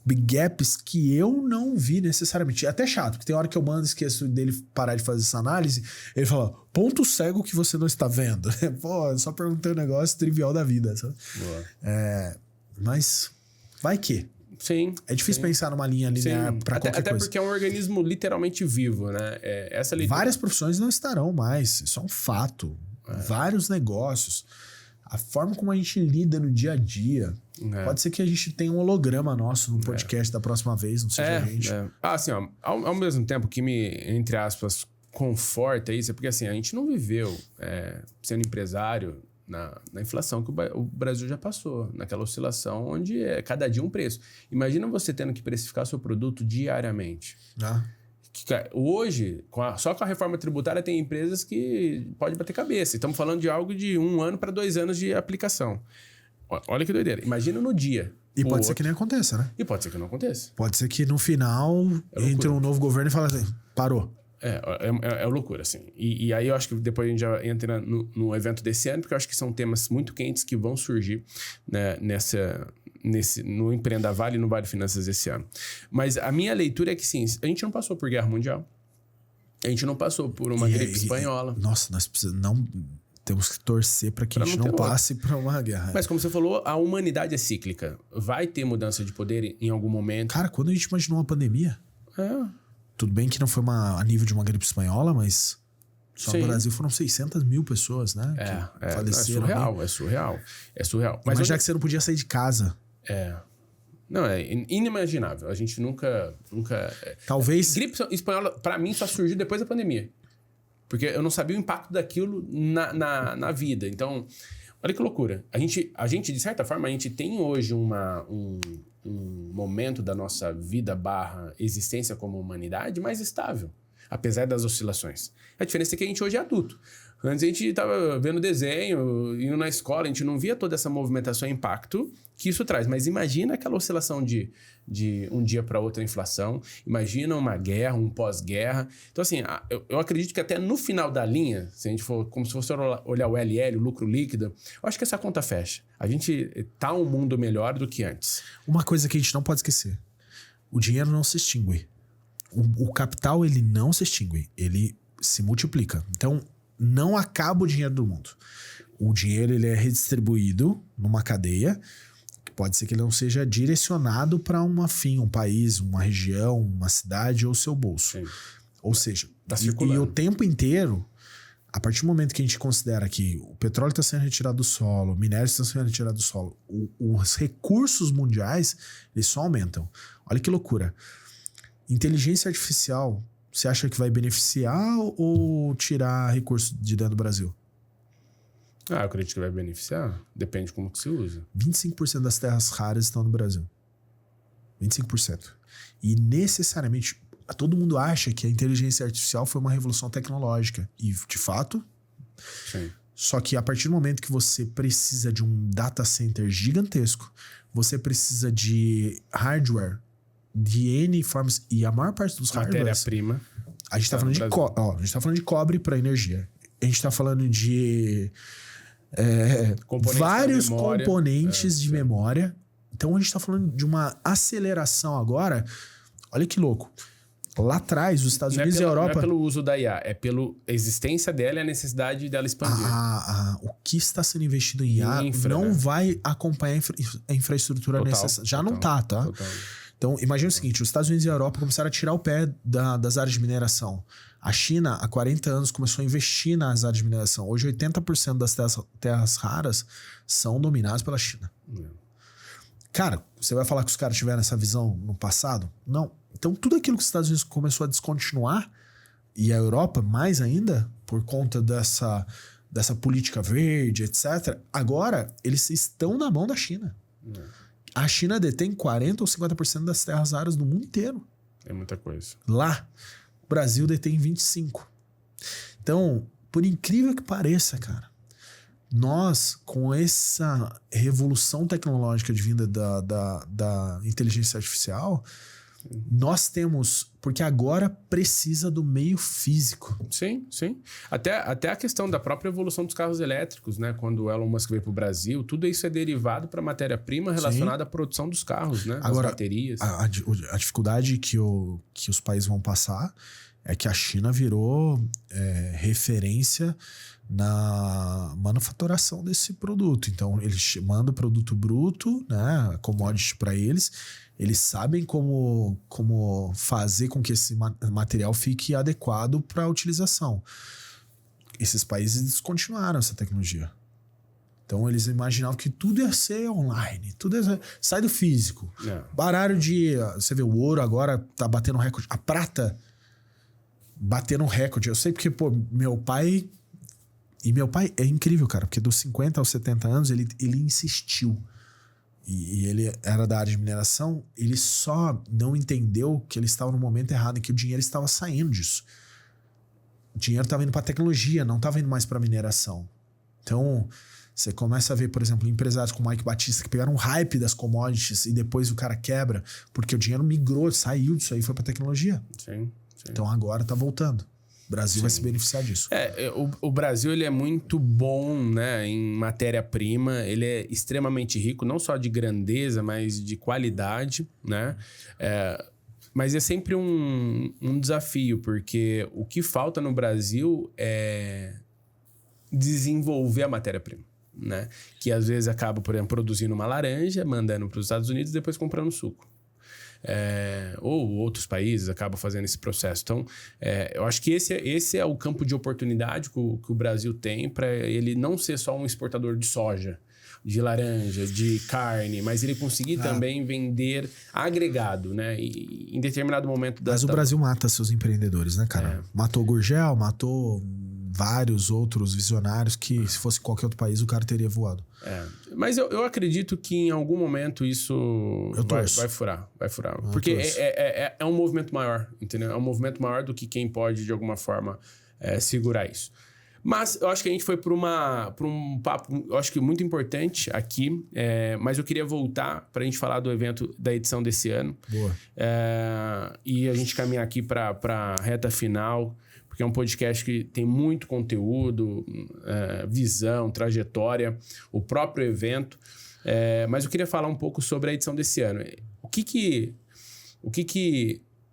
gaps que eu não vi necessariamente. É até chato, porque tem hora que eu mando, esqueço dele parar de fazer essa análise, ele fala, ponto cego que você não está vendo. Pô, só perguntei um negócio trivial da vida, sabe? Boa. Mas vai que... Sim. É difícil pensar numa linha linear para qualquer coisa. Até porque é um organismo literalmente vivo, né? Várias profissões não estarão mais. Isso é um fato. Vários negócios. A forma como a gente lida no dia a dia. Pode ser que a gente tenha um holograma nosso no podcast da próxima vez, não seja a gente. Assim, ó, ao mesmo tempo que me, entre aspas, conforta isso, é porque assim, a gente não viveu sendo empresário na inflação que o Brasil já passou, naquela oscilação onde é cada dia um preço. Imagina você tendo que precificar seu produto diariamente. Hoje, só com a reforma tributária, tem empresas que podem bater cabeça. Estamos falando de algo de 1 ano para 2 anos de aplicação. Olha que doideira. Imagina no dia. E pode ser que nem aconteça, né? E pode ser que não aconteça. Pode ser que no final entre um novo governo e fala assim, parou. É loucura, assim. E aí eu acho que depois a gente já entra no evento desse ano, porque eu acho que são temas muito quentes que vão surgir, né, no Empreenda Vale e no Vale Finanças esse ano. Mas a minha leitura é que, sim, a gente não passou por guerra mundial. A gente não passou por uma gripe espanhola. Nossa, nós temos que torcer para que a gente não passe por uma guerra. Mas como você falou, a humanidade é cíclica. Vai ter mudança de poder em algum momento. Cara, quando a gente imaginou uma pandemia... Tudo bem que não foi a nível de uma gripe espanhola, mas só no Brasil foram 600 mil pessoas, né? Que faleceram. É surreal. Mas já que você não podia sair de casa. Não, é inimaginável. A gente nunca... Talvez... Gripe espanhola, pra mim, só surgiu depois da pandemia. Porque eu não sabia o impacto daquilo na vida. Então, olha que loucura. A gente, de certa forma, a gente tem hoje um momento da nossa vida / existência como humanidade mais estável, apesar das oscilações. A diferença é que a gente hoje é adulto. Antes a gente estava vendo desenho, indo na escola, a gente não via toda essa movimentação e impacto que isso traz. Mas imagina aquela oscilação de um dia para outro a inflação, imagina uma guerra, um pós-guerra. Então assim, eu acredito que até no final da linha, se a gente for como se fosse olhar o LL, o lucro líquido, eu acho que essa conta fecha. A gente tá um mundo melhor do que antes. Uma coisa que a gente não pode esquecer, o dinheiro não se extingue. O capital, ele não se extingue, ele se multiplica. Então, não acaba o dinheiro do mundo. O dinheiro, ele é redistribuído numa cadeia, que pode ser que ele não seja direcionado para um país, uma região, uma cidade ou seu bolso. Sim. Ou seja, tá circulando. E o tempo inteiro, a partir do momento que a gente considera que o petróleo está sendo retirado do solo, minérios estão sendo retirados do solo, os recursos mundiais, eles só aumentam. Olha que loucura. Inteligência artificial, você acha que vai beneficiar ou tirar recurso de dentro do Brasil? Eu acredito que vai beneficiar. Depende de como que se usa. 25% das terras raras estão no Brasil. 25%. E necessariamente, todo mundo acha que a inteligência artificial foi uma revolução tecnológica. E, de fato... Sim. Só que a partir do momento que você precisa de um data center gigantesco, você precisa de hardware de N formas, e a maior parte dos hardwares... Matéria-prima. A gente tá falando a gente tá falando de cobre para energia. A gente tá falando de vários componentes de memória. Então a gente tá falando de uma aceleração agora. Olha que louco. Lá atrás, os Estados Unidos e a Europa... Não é pelo uso da IA, é pela existência dela e a necessidade dela expandir. O que está sendo investido em IA não vai acompanhar a infraestrutura necessária. Já não tá? Total. Então, imagina o seguinte, os Estados Unidos e a Europa começaram a tirar o pé das áreas de mineração. A China, há 40 anos, começou a investir nas áreas de mineração. Hoje, 80% das terras raras são dominadas pela China. Cara, você vai falar que os caras tiveram essa visão no passado? Não. Então, tudo aquilo que os Estados Unidos começou a descontinuar, e a Europa mais ainda, por conta dessa política verde, etc., agora eles estão na mão da China. A China detém 40% ou 50% das terras raras do mundo inteiro. É muita coisa. Lá, o Brasil detém 25%. Então, por incrível que pareça, cara, nós, com essa revolução tecnológica advinda da inteligência artificial, nós temos... Porque agora precisa do meio físico. Sim. Até a questão da própria evolução dos carros elétricos, né? Quando o Elon Musk veio para o Brasil, tudo isso é derivado para matéria-prima relacionada à produção dos carros, né? Agora, das baterias. A dificuldade que os países vão passar é que a China virou referência na manufaturação desse produto. Então, eles mandam o produto bruto, né, commodity para eles. Eles sabem como fazer com que esse material fique adequado para a utilização. Esses países descontinuaram essa tecnologia. Então eles imaginavam que tudo ia ser online, tudo ia ser, sai do físico. É. Baralho de... Você vê, o ouro agora tá batendo recorde. A prata batendo recorde. Eu sei porque, pô, meu pai... E meu pai é incrível, cara, porque dos 50 aos 70 anos ele insistiu. E ele era da área de mineração, ele só não entendeu que ele estava no momento errado, em que o dinheiro estava saindo disso. O dinheiro estava indo para tecnologia, não estava indo mais para mineração. Então, você começa a ver, por exemplo, empresários como o Mike Batista, que pegaram um hype das commodities e depois o cara quebra, porque o dinheiro migrou, saiu disso aí e foi para tecnologia. Sim. Então agora está voltando. O Brasil vai se beneficiar disso. O Brasil ele é muito bom, né, em matéria-prima, ele é extremamente rico, não só de grandeza, mas de qualidade, né? Mas é sempre um desafio, porque o que falta no Brasil é desenvolver a matéria-prima, né? Que às vezes acaba, por exemplo, produzindo uma laranja, mandando para os Estados Unidos e depois comprando suco. Ou outros países acabam fazendo esse processo. Então, eu acho que esse é o campo de oportunidade que o Brasil tem para ele não ser só um exportador de soja, de laranja, de carne, mas ele conseguir também vender agregado, né? E em determinado momento... Mas o Brasil mata seus empreendedores, né, cara? Matou o Gurgel, matou vários outros visionários que, se fosse qualquer outro país, o cara teria voado. Mas eu acredito que em algum momento isso vai furar. Porque é um movimento maior, entendeu? É um movimento maior do que quem pode, de alguma forma, segurar isso. Mas eu acho que a gente foi por um papo, eu acho que muito importante aqui, mas eu queria voltar para a gente falar do evento da edição desse ano. Boa. E a gente caminhar aqui para a reta final, porque é um podcast que tem muito conteúdo, visão, trajetória, o próprio evento. Mas eu queria falar um pouco sobre a edição desse ano. O que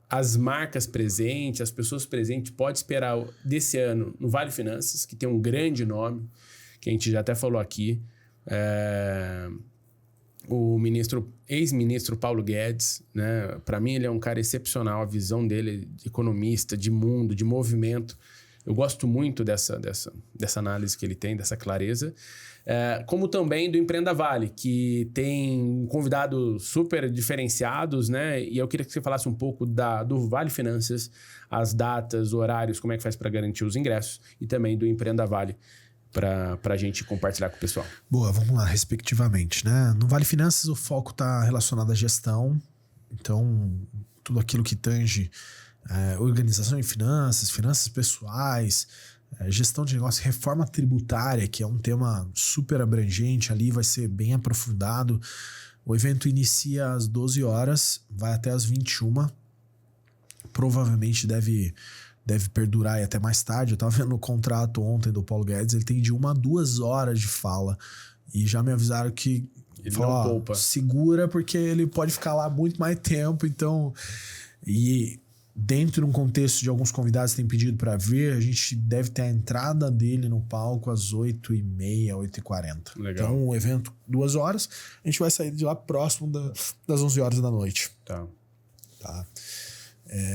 as marcas presentes, as pessoas presentes podem esperar desse ano no Vale Finanças, que tem um grande nome, que a gente já até falou aqui. O ex-ministro Paulo Guedes, né? Para mim ele é um cara excepcional, a visão dele de economista, de mundo, de movimento. Eu gosto muito dessa análise que ele tem, dessa clareza. Como também do Empreenda Vale, que tem convidados super diferenciados, né? E eu queria que você falasse um pouco do Vale Finanças, as datas, horários, como é que faz para garantir os ingressos, e também do Empreenda Vale, para a gente compartilhar com o pessoal. Boa, vamos lá, respectivamente, né? No Vale Finanças o foco está relacionado à gestão, então tudo aquilo que tange organização de finanças pessoais, gestão de negócio, reforma tributária, que é um tema super abrangente ali, vai ser bem aprofundado. O evento inicia às 12 horas, vai até às 21, provavelmente deve perdurar aí até mais tarde. Eu tava vendo o contrato ontem do Paulo Guedes, ele tem de 1 a 2 horas de fala. E já me avisaram que ele não poupa. Segura, porque ele pode ficar lá muito mais tempo. Então, e dentro de um contexto de alguns convidados que têm pedido para vir, a gente deve ter a entrada dele no palco às 8h30, 8h40. Legal. Então, o evento 2 horas, a gente vai sair de lá próximo das 11 horas da noite. Tá.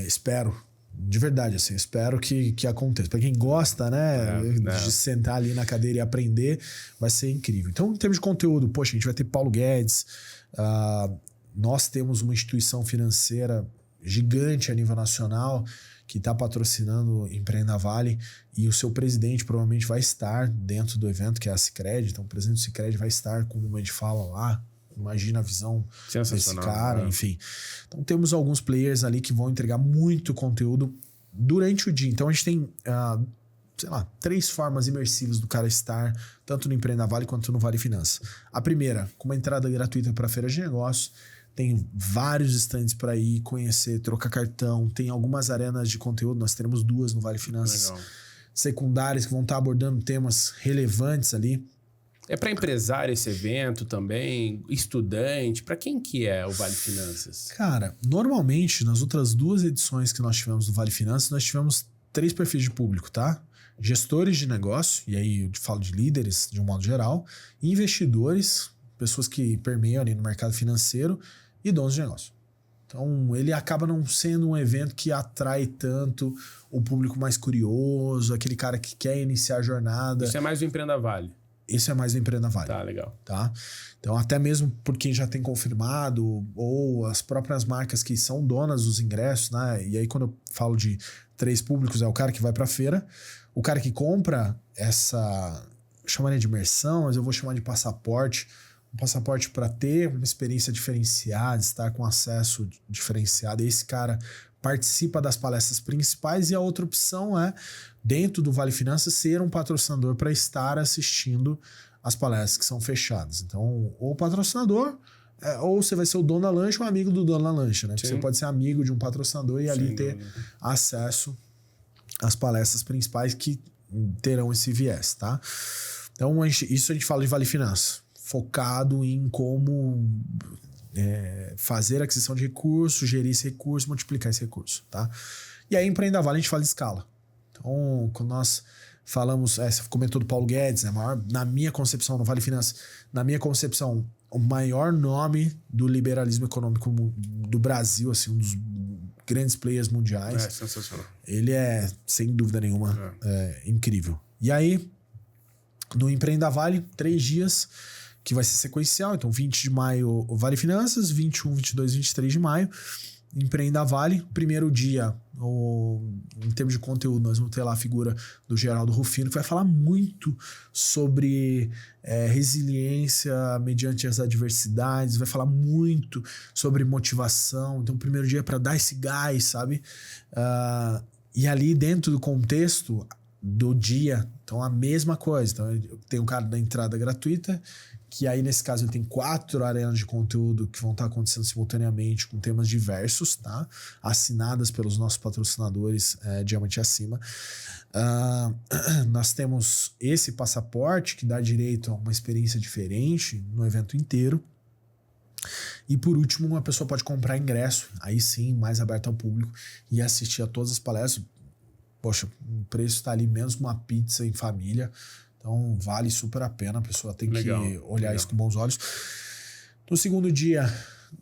Espero. De verdade, assim, espero que aconteça. Para quem gosta, né, de sentar ali na cadeira e aprender, vai ser incrível. Então, em termos de conteúdo, poxa, a gente vai ter Paulo Guedes, nós temos uma instituição financeira gigante a nível nacional que está patrocinando o Empreenda Vale, e o seu presidente provavelmente vai estar dentro do evento, que é a Sicredi. Então, o presidente do Sicredi vai estar com uma de fala lá. Imagina a visão desse cara, enfim. Então temos alguns players ali que vão entregar muito conteúdo durante o dia. Então a gente tem, 3 formas imersivas do cara estar tanto no Empreenda Vale quanto no Vale Finanças. A primeira, com uma entrada gratuita para a feira de negócios. Tem vários stands para ir conhecer, trocar cartão. Tem algumas arenas de conteúdo, nós teremos 2 no Vale Finanças. Legal. Secundárias que vão estar abordando temas relevantes ali. É para empresário esse evento também, estudante, para quem que é o Vale Finanças? Cara, normalmente nas outras 2 edições que nós tivemos do Vale Finanças, nós tivemos 3 perfis de público, tá? Gestores de negócio, e aí eu falo de líderes de um modo geral, investidores, pessoas que permeiam ali no mercado financeiro, e donos de negócio. Então ele acaba não sendo um evento que atrai tanto o público mais curioso, aquele cara que quer iniciar a jornada. Isso é mais o Empreenda Vale. Esse é mais do Empreenda Vale. Tá, legal. Tá? Então, até mesmo por quem já tem confirmado, ou as próprias marcas que são donas dos ingressos, né? E aí, quando eu falo de 3 públicos, é o cara que vai pra feira, o cara que compra essa, chamaria de imersão, mas eu vou chamar de passaporte, um passaporte para ter uma experiência diferenciada, estar com acesso diferenciado. E esse cara participa das palestras principais, e a outra opção é, dentro do Vale Finanças, ser um patrocinador para estar assistindo as palestras que são fechadas. Então, ou patrocinador, ou você vai ser o dono da lancha ou amigo do dono da lancha, né? Você pode ser amigo de um patrocinador e ali ter acesso às palestras principais que terão esse viés, tá? Então, isso a gente fala de Vale Finanças, focado em como fazer a aquisição de recursos, gerir esse recurso, multiplicar esse recurso, tá? E aí, Empreenda Vale, a gente fala de escala. Então, quando nós falamos, você comentou do Paulo Guedes, né? Na minha concepção, no Vale Finanças, na minha concepção, o maior nome do liberalismo econômico do Brasil, assim, um dos grandes players mundiais. É sensacional. Ele é, sem dúvida nenhuma, incrível. E aí, no Empreenda Vale, 3 dias, que vai ser sequencial. Então, 20 de maio, o Vale Finanças, 21, 22, 23 de maio, Empreenda Vale. Primeiro dia, em termos de conteúdo, nós vamos ter lá a figura do Geraldo Rufino, que vai falar muito sobre resiliência mediante as adversidades, vai falar muito sobre motivação. Então, o primeiro dia é para dar esse gás, sabe? E ali, dentro do contexto do dia, então a mesma coisa. Então, tem um cara da entrada gratuita, que aí nesse caso ele tem 4 arenas de conteúdo que vão estar acontecendo simultaneamente com temas diversos, tá? Assinadas pelos nossos patrocinadores Diamante Acima. Nós temos esse passaporte que dá direito a uma experiência diferente no evento inteiro. E por último, uma pessoa pode comprar ingresso, aí sim, mais aberto ao público, e assistir a todas as palestras. Poxa, o preço está ali menos que uma pizza em família. Então, vale super a pena. A pessoa tem que olhar isso com bons olhos. No segundo dia,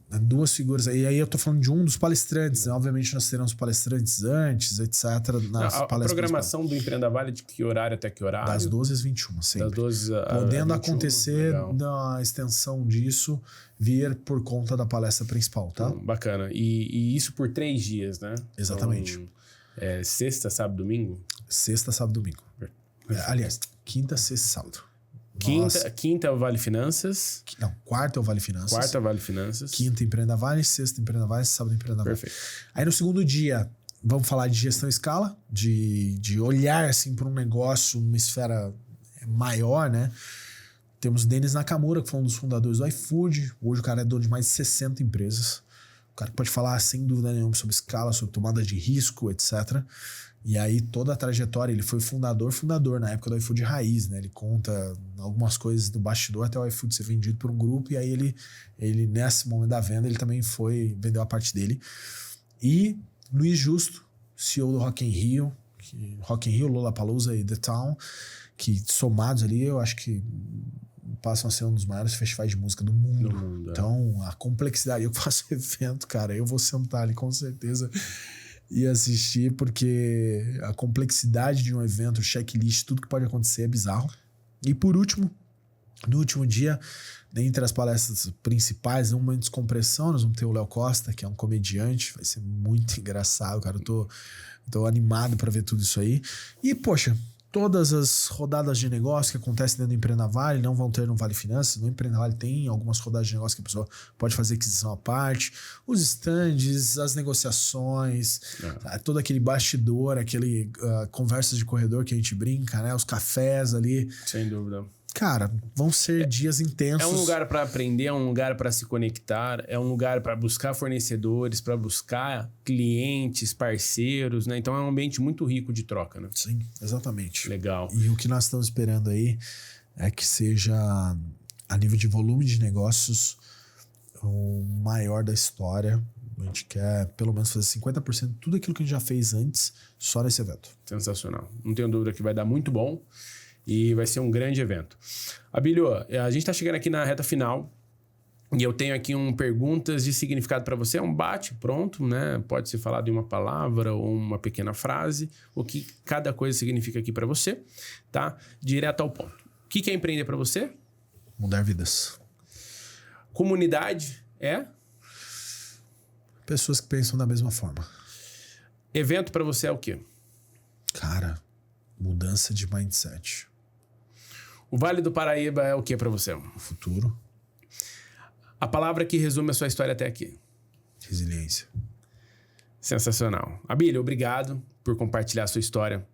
2 figuras. E aí eu tô falando de um dos palestrantes. Né? Obviamente, nós teremos palestrantes antes, etc. A programação do Empreenda Vale, de que horário até que horário? Das 12 às 21, sempre. Das 12 Podendo 21, acontecer na extensão disso, vir por conta da palestra principal, tá? Bacana. E isso por 3 dias, né? Exatamente. Então, sexta, sábado, domingo? Sexta, sábado, domingo. Aliás, quinta, sexta e sábado. Quinta é o Vale Finanças. Não, quarta é o Vale Finanças. Quarta é o Vale Finanças. Quinta, Empreenda Vale. Sexta, Empreenda Vale. Sábado, Empreenda Vale. Perfeito. Aí no segundo dia, vamos falar de gestão em escala, de olhar assim para um negócio numa esfera maior, né? Temos Denis Nakamura, que foi um dos fundadores do iFood. Hoje o cara é dono de mais de 60 empresas. O cara pode falar sem dúvida nenhuma sobre escala, sobre tomada de risco, etc. E aí toda a trajetória, ele foi fundador na época do iFood Raiz, né? Ele conta algumas coisas do bastidor até o iFood ser vendido por um grupo, e aí ele nesse momento da venda, ele também vendeu a parte dele. E Luiz Justo, CEO do Rock in Rio, Lollapalooza e The Town, que somados ali, eu acho que passam a ser um dos maiores festivais de música do mundo. Então, a complexidade, eu faço evento, cara, eu vou sentar ali com certeza e assistir, porque a complexidade de um evento, o checklist, tudo que pode acontecer é bizarro. E por último, no último dia, dentre as palestras principais, uma descompressão, nós vamos ter o Léo Costa, que é um comediante, vai ser muito engraçado, cara, eu tô animado para ver tudo isso aí. E, poxa, todas as rodadas de negócio que acontecem dentro do Empreenda Vale não vão ter no Vale Finanças. No Empreenda Vale tem algumas rodadas de negócio que a pessoa pode fazer aquisição à parte. Os stands, as negociações, todo aquele bastidor, aquele conversas de corredor que a gente brinca, né? Os cafés ali. Sem dúvida. Cara, vão ser dias intensos. É um lugar para aprender, é um lugar para se conectar, é um lugar para buscar fornecedores, para buscar clientes, parceiros, né? Então é um ambiente muito rico de troca, né? Sim, exatamente. Legal. E o que nós estamos esperando aí é que seja, a nível de volume de negócios, o maior da história. A gente quer pelo menos fazer 50% de tudo aquilo que a gente já fez antes, só nesse evento. Sensacional. Não tenho dúvida que vai dar muito bom. E vai ser um grande evento. Abílio, a gente está chegando aqui na reta final e eu tenho aqui perguntas de significado para você. É um bate, pronto, né? Pode ser falado em uma palavra ou uma pequena frase, o que cada coisa significa aqui para você, tá? Direto ao ponto. que é empreender para você? Mudar vidas. Comunidade é? Pessoas que pensam da mesma forma. Evento para você é o quê? Cara, mudança de mindset. O Vale do Paraíba é o que para você? O futuro. A palavra que resume a sua história até aqui. Resiliência. Sensacional. Abílio, obrigado por compartilhar a sua história.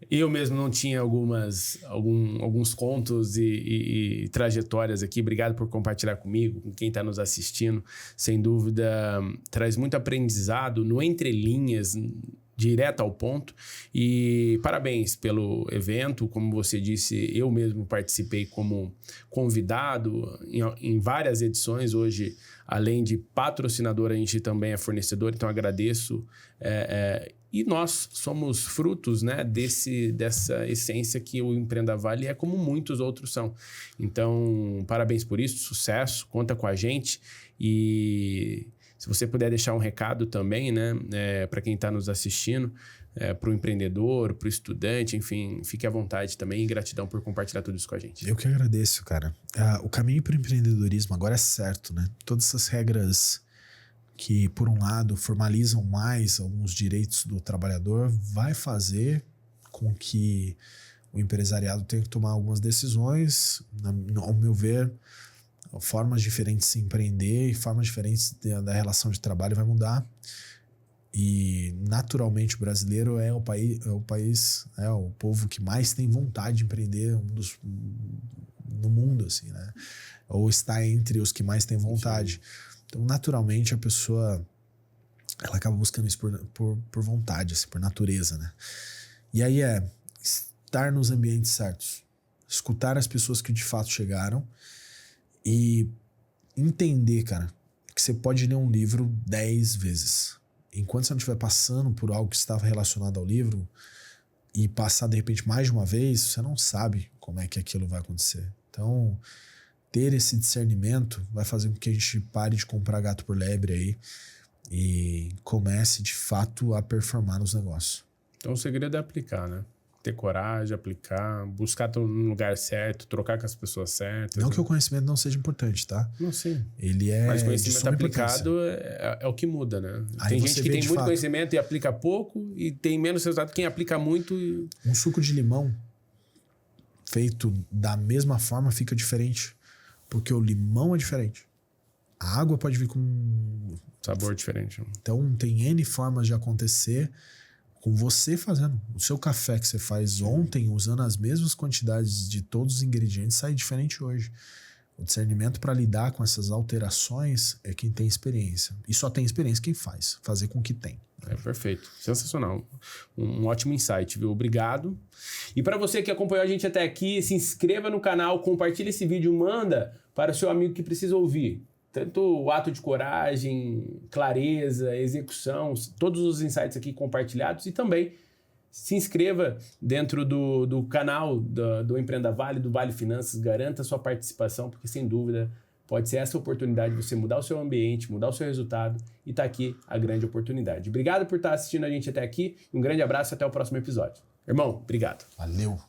Eu mesmo não tinha alguns contos e trajetórias aqui. Obrigado por compartilhar comigo, com quem está nos assistindo. Sem dúvida, traz muito aprendizado no entrelinhas, direto ao ponto. E parabéns pelo evento. Como você disse, eu mesmo participei como convidado em várias edições. Hoje, além de patrocinador, a gente também é fornecedor. Então, agradeço. E nós somos frutos, né, dessa essência que o Empreenda Vale é, como muitos outros são. Então, parabéns por isso, sucesso, conta com a gente. E se você puder deixar um recado também, né, para quem está nos assistindo, para o empreendedor, para o estudante, enfim, fique à vontade também. E gratidão por compartilhar tudo isso com a gente. Eu que agradeço, cara. O caminho para o empreendedorismo agora é certo, né? Todas essas regras que, por um lado, formalizam mais alguns direitos do trabalhador, vai fazer com que o empresariado tenha que tomar algumas decisões, ao meu ver, formas diferentes de se empreender e formas diferentes da relação de trabalho vai mudar. E, naturalmente, o brasileiro é o povo que mais tem vontade de empreender no mundo, assim, né? Ou está entre os que mais têm vontade. Sim. Então, naturalmente, a pessoa ela acaba buscando isso por vontade, assim, por natureza, né? E aí estar nos ambientes certos, escutar as pessoas que de fato chegaram e entender, cara, que você pode ler um livro 10 vezes. Enquanto você não estiver passando por algo que estava relacionado ao livro e passar, de repente, mais de uma vez, você não sabe como é que aquilo vai acontecer. Então, ter esse discernimento vai fazer com que a gente pare de comprar gato por lebre aí e comece, de fato, a performar nos negócios. Então, o segredo é aplicar, né? Ter coragem, aplicar, buscar no lugar certo, trocar com as pessoas certas. Não, né? que o conhecimento não seja importante, tá? Não, sim. Ele é Mas conhecimento aplicado é o que muda, né? Aí tem gente que tem muito fato conhecimento e aplica pouco, e tem menos resultado quem aplica muito. Um suco de limão feito da mesma forma fica diferente. Porque o limão é diferente. A água pode vir com sabor diferente. Então tem N formas de acontecer com você fazendo. O seu café que você faz ontem, usando as mesmas quantidades de todos os ingredientes, sai diferente hoje. O discernimento para lidar com essas alterações é quem tem experiência. E só tem experiência quem faz. Fazer com o que tem. Perfeito. Sensacional. Um ótimo insight, viu? Obrigado. E para você que acompanhou a gente até aqui, se inscreva no canal, compartilhe esse vídeo, manda para o seu amigo que precisa ouvir. Tanto o ato de coragem, clareza, execução, todos os insights aqui compartilhados, e também se inscreva dentro do canal do Empreenda Vale, do Vale Finanças, garanta a sua participação, porque sem dúvida pode ser essa oportunidade de você mudar o seu ambiente, mudar o seu resultado, e tá aqui a grande oportunidade. Obrigado por estar assistindo a gente até aqui, um grande abraço e até o próximo episódio. Irmão, obrigado. Valeu.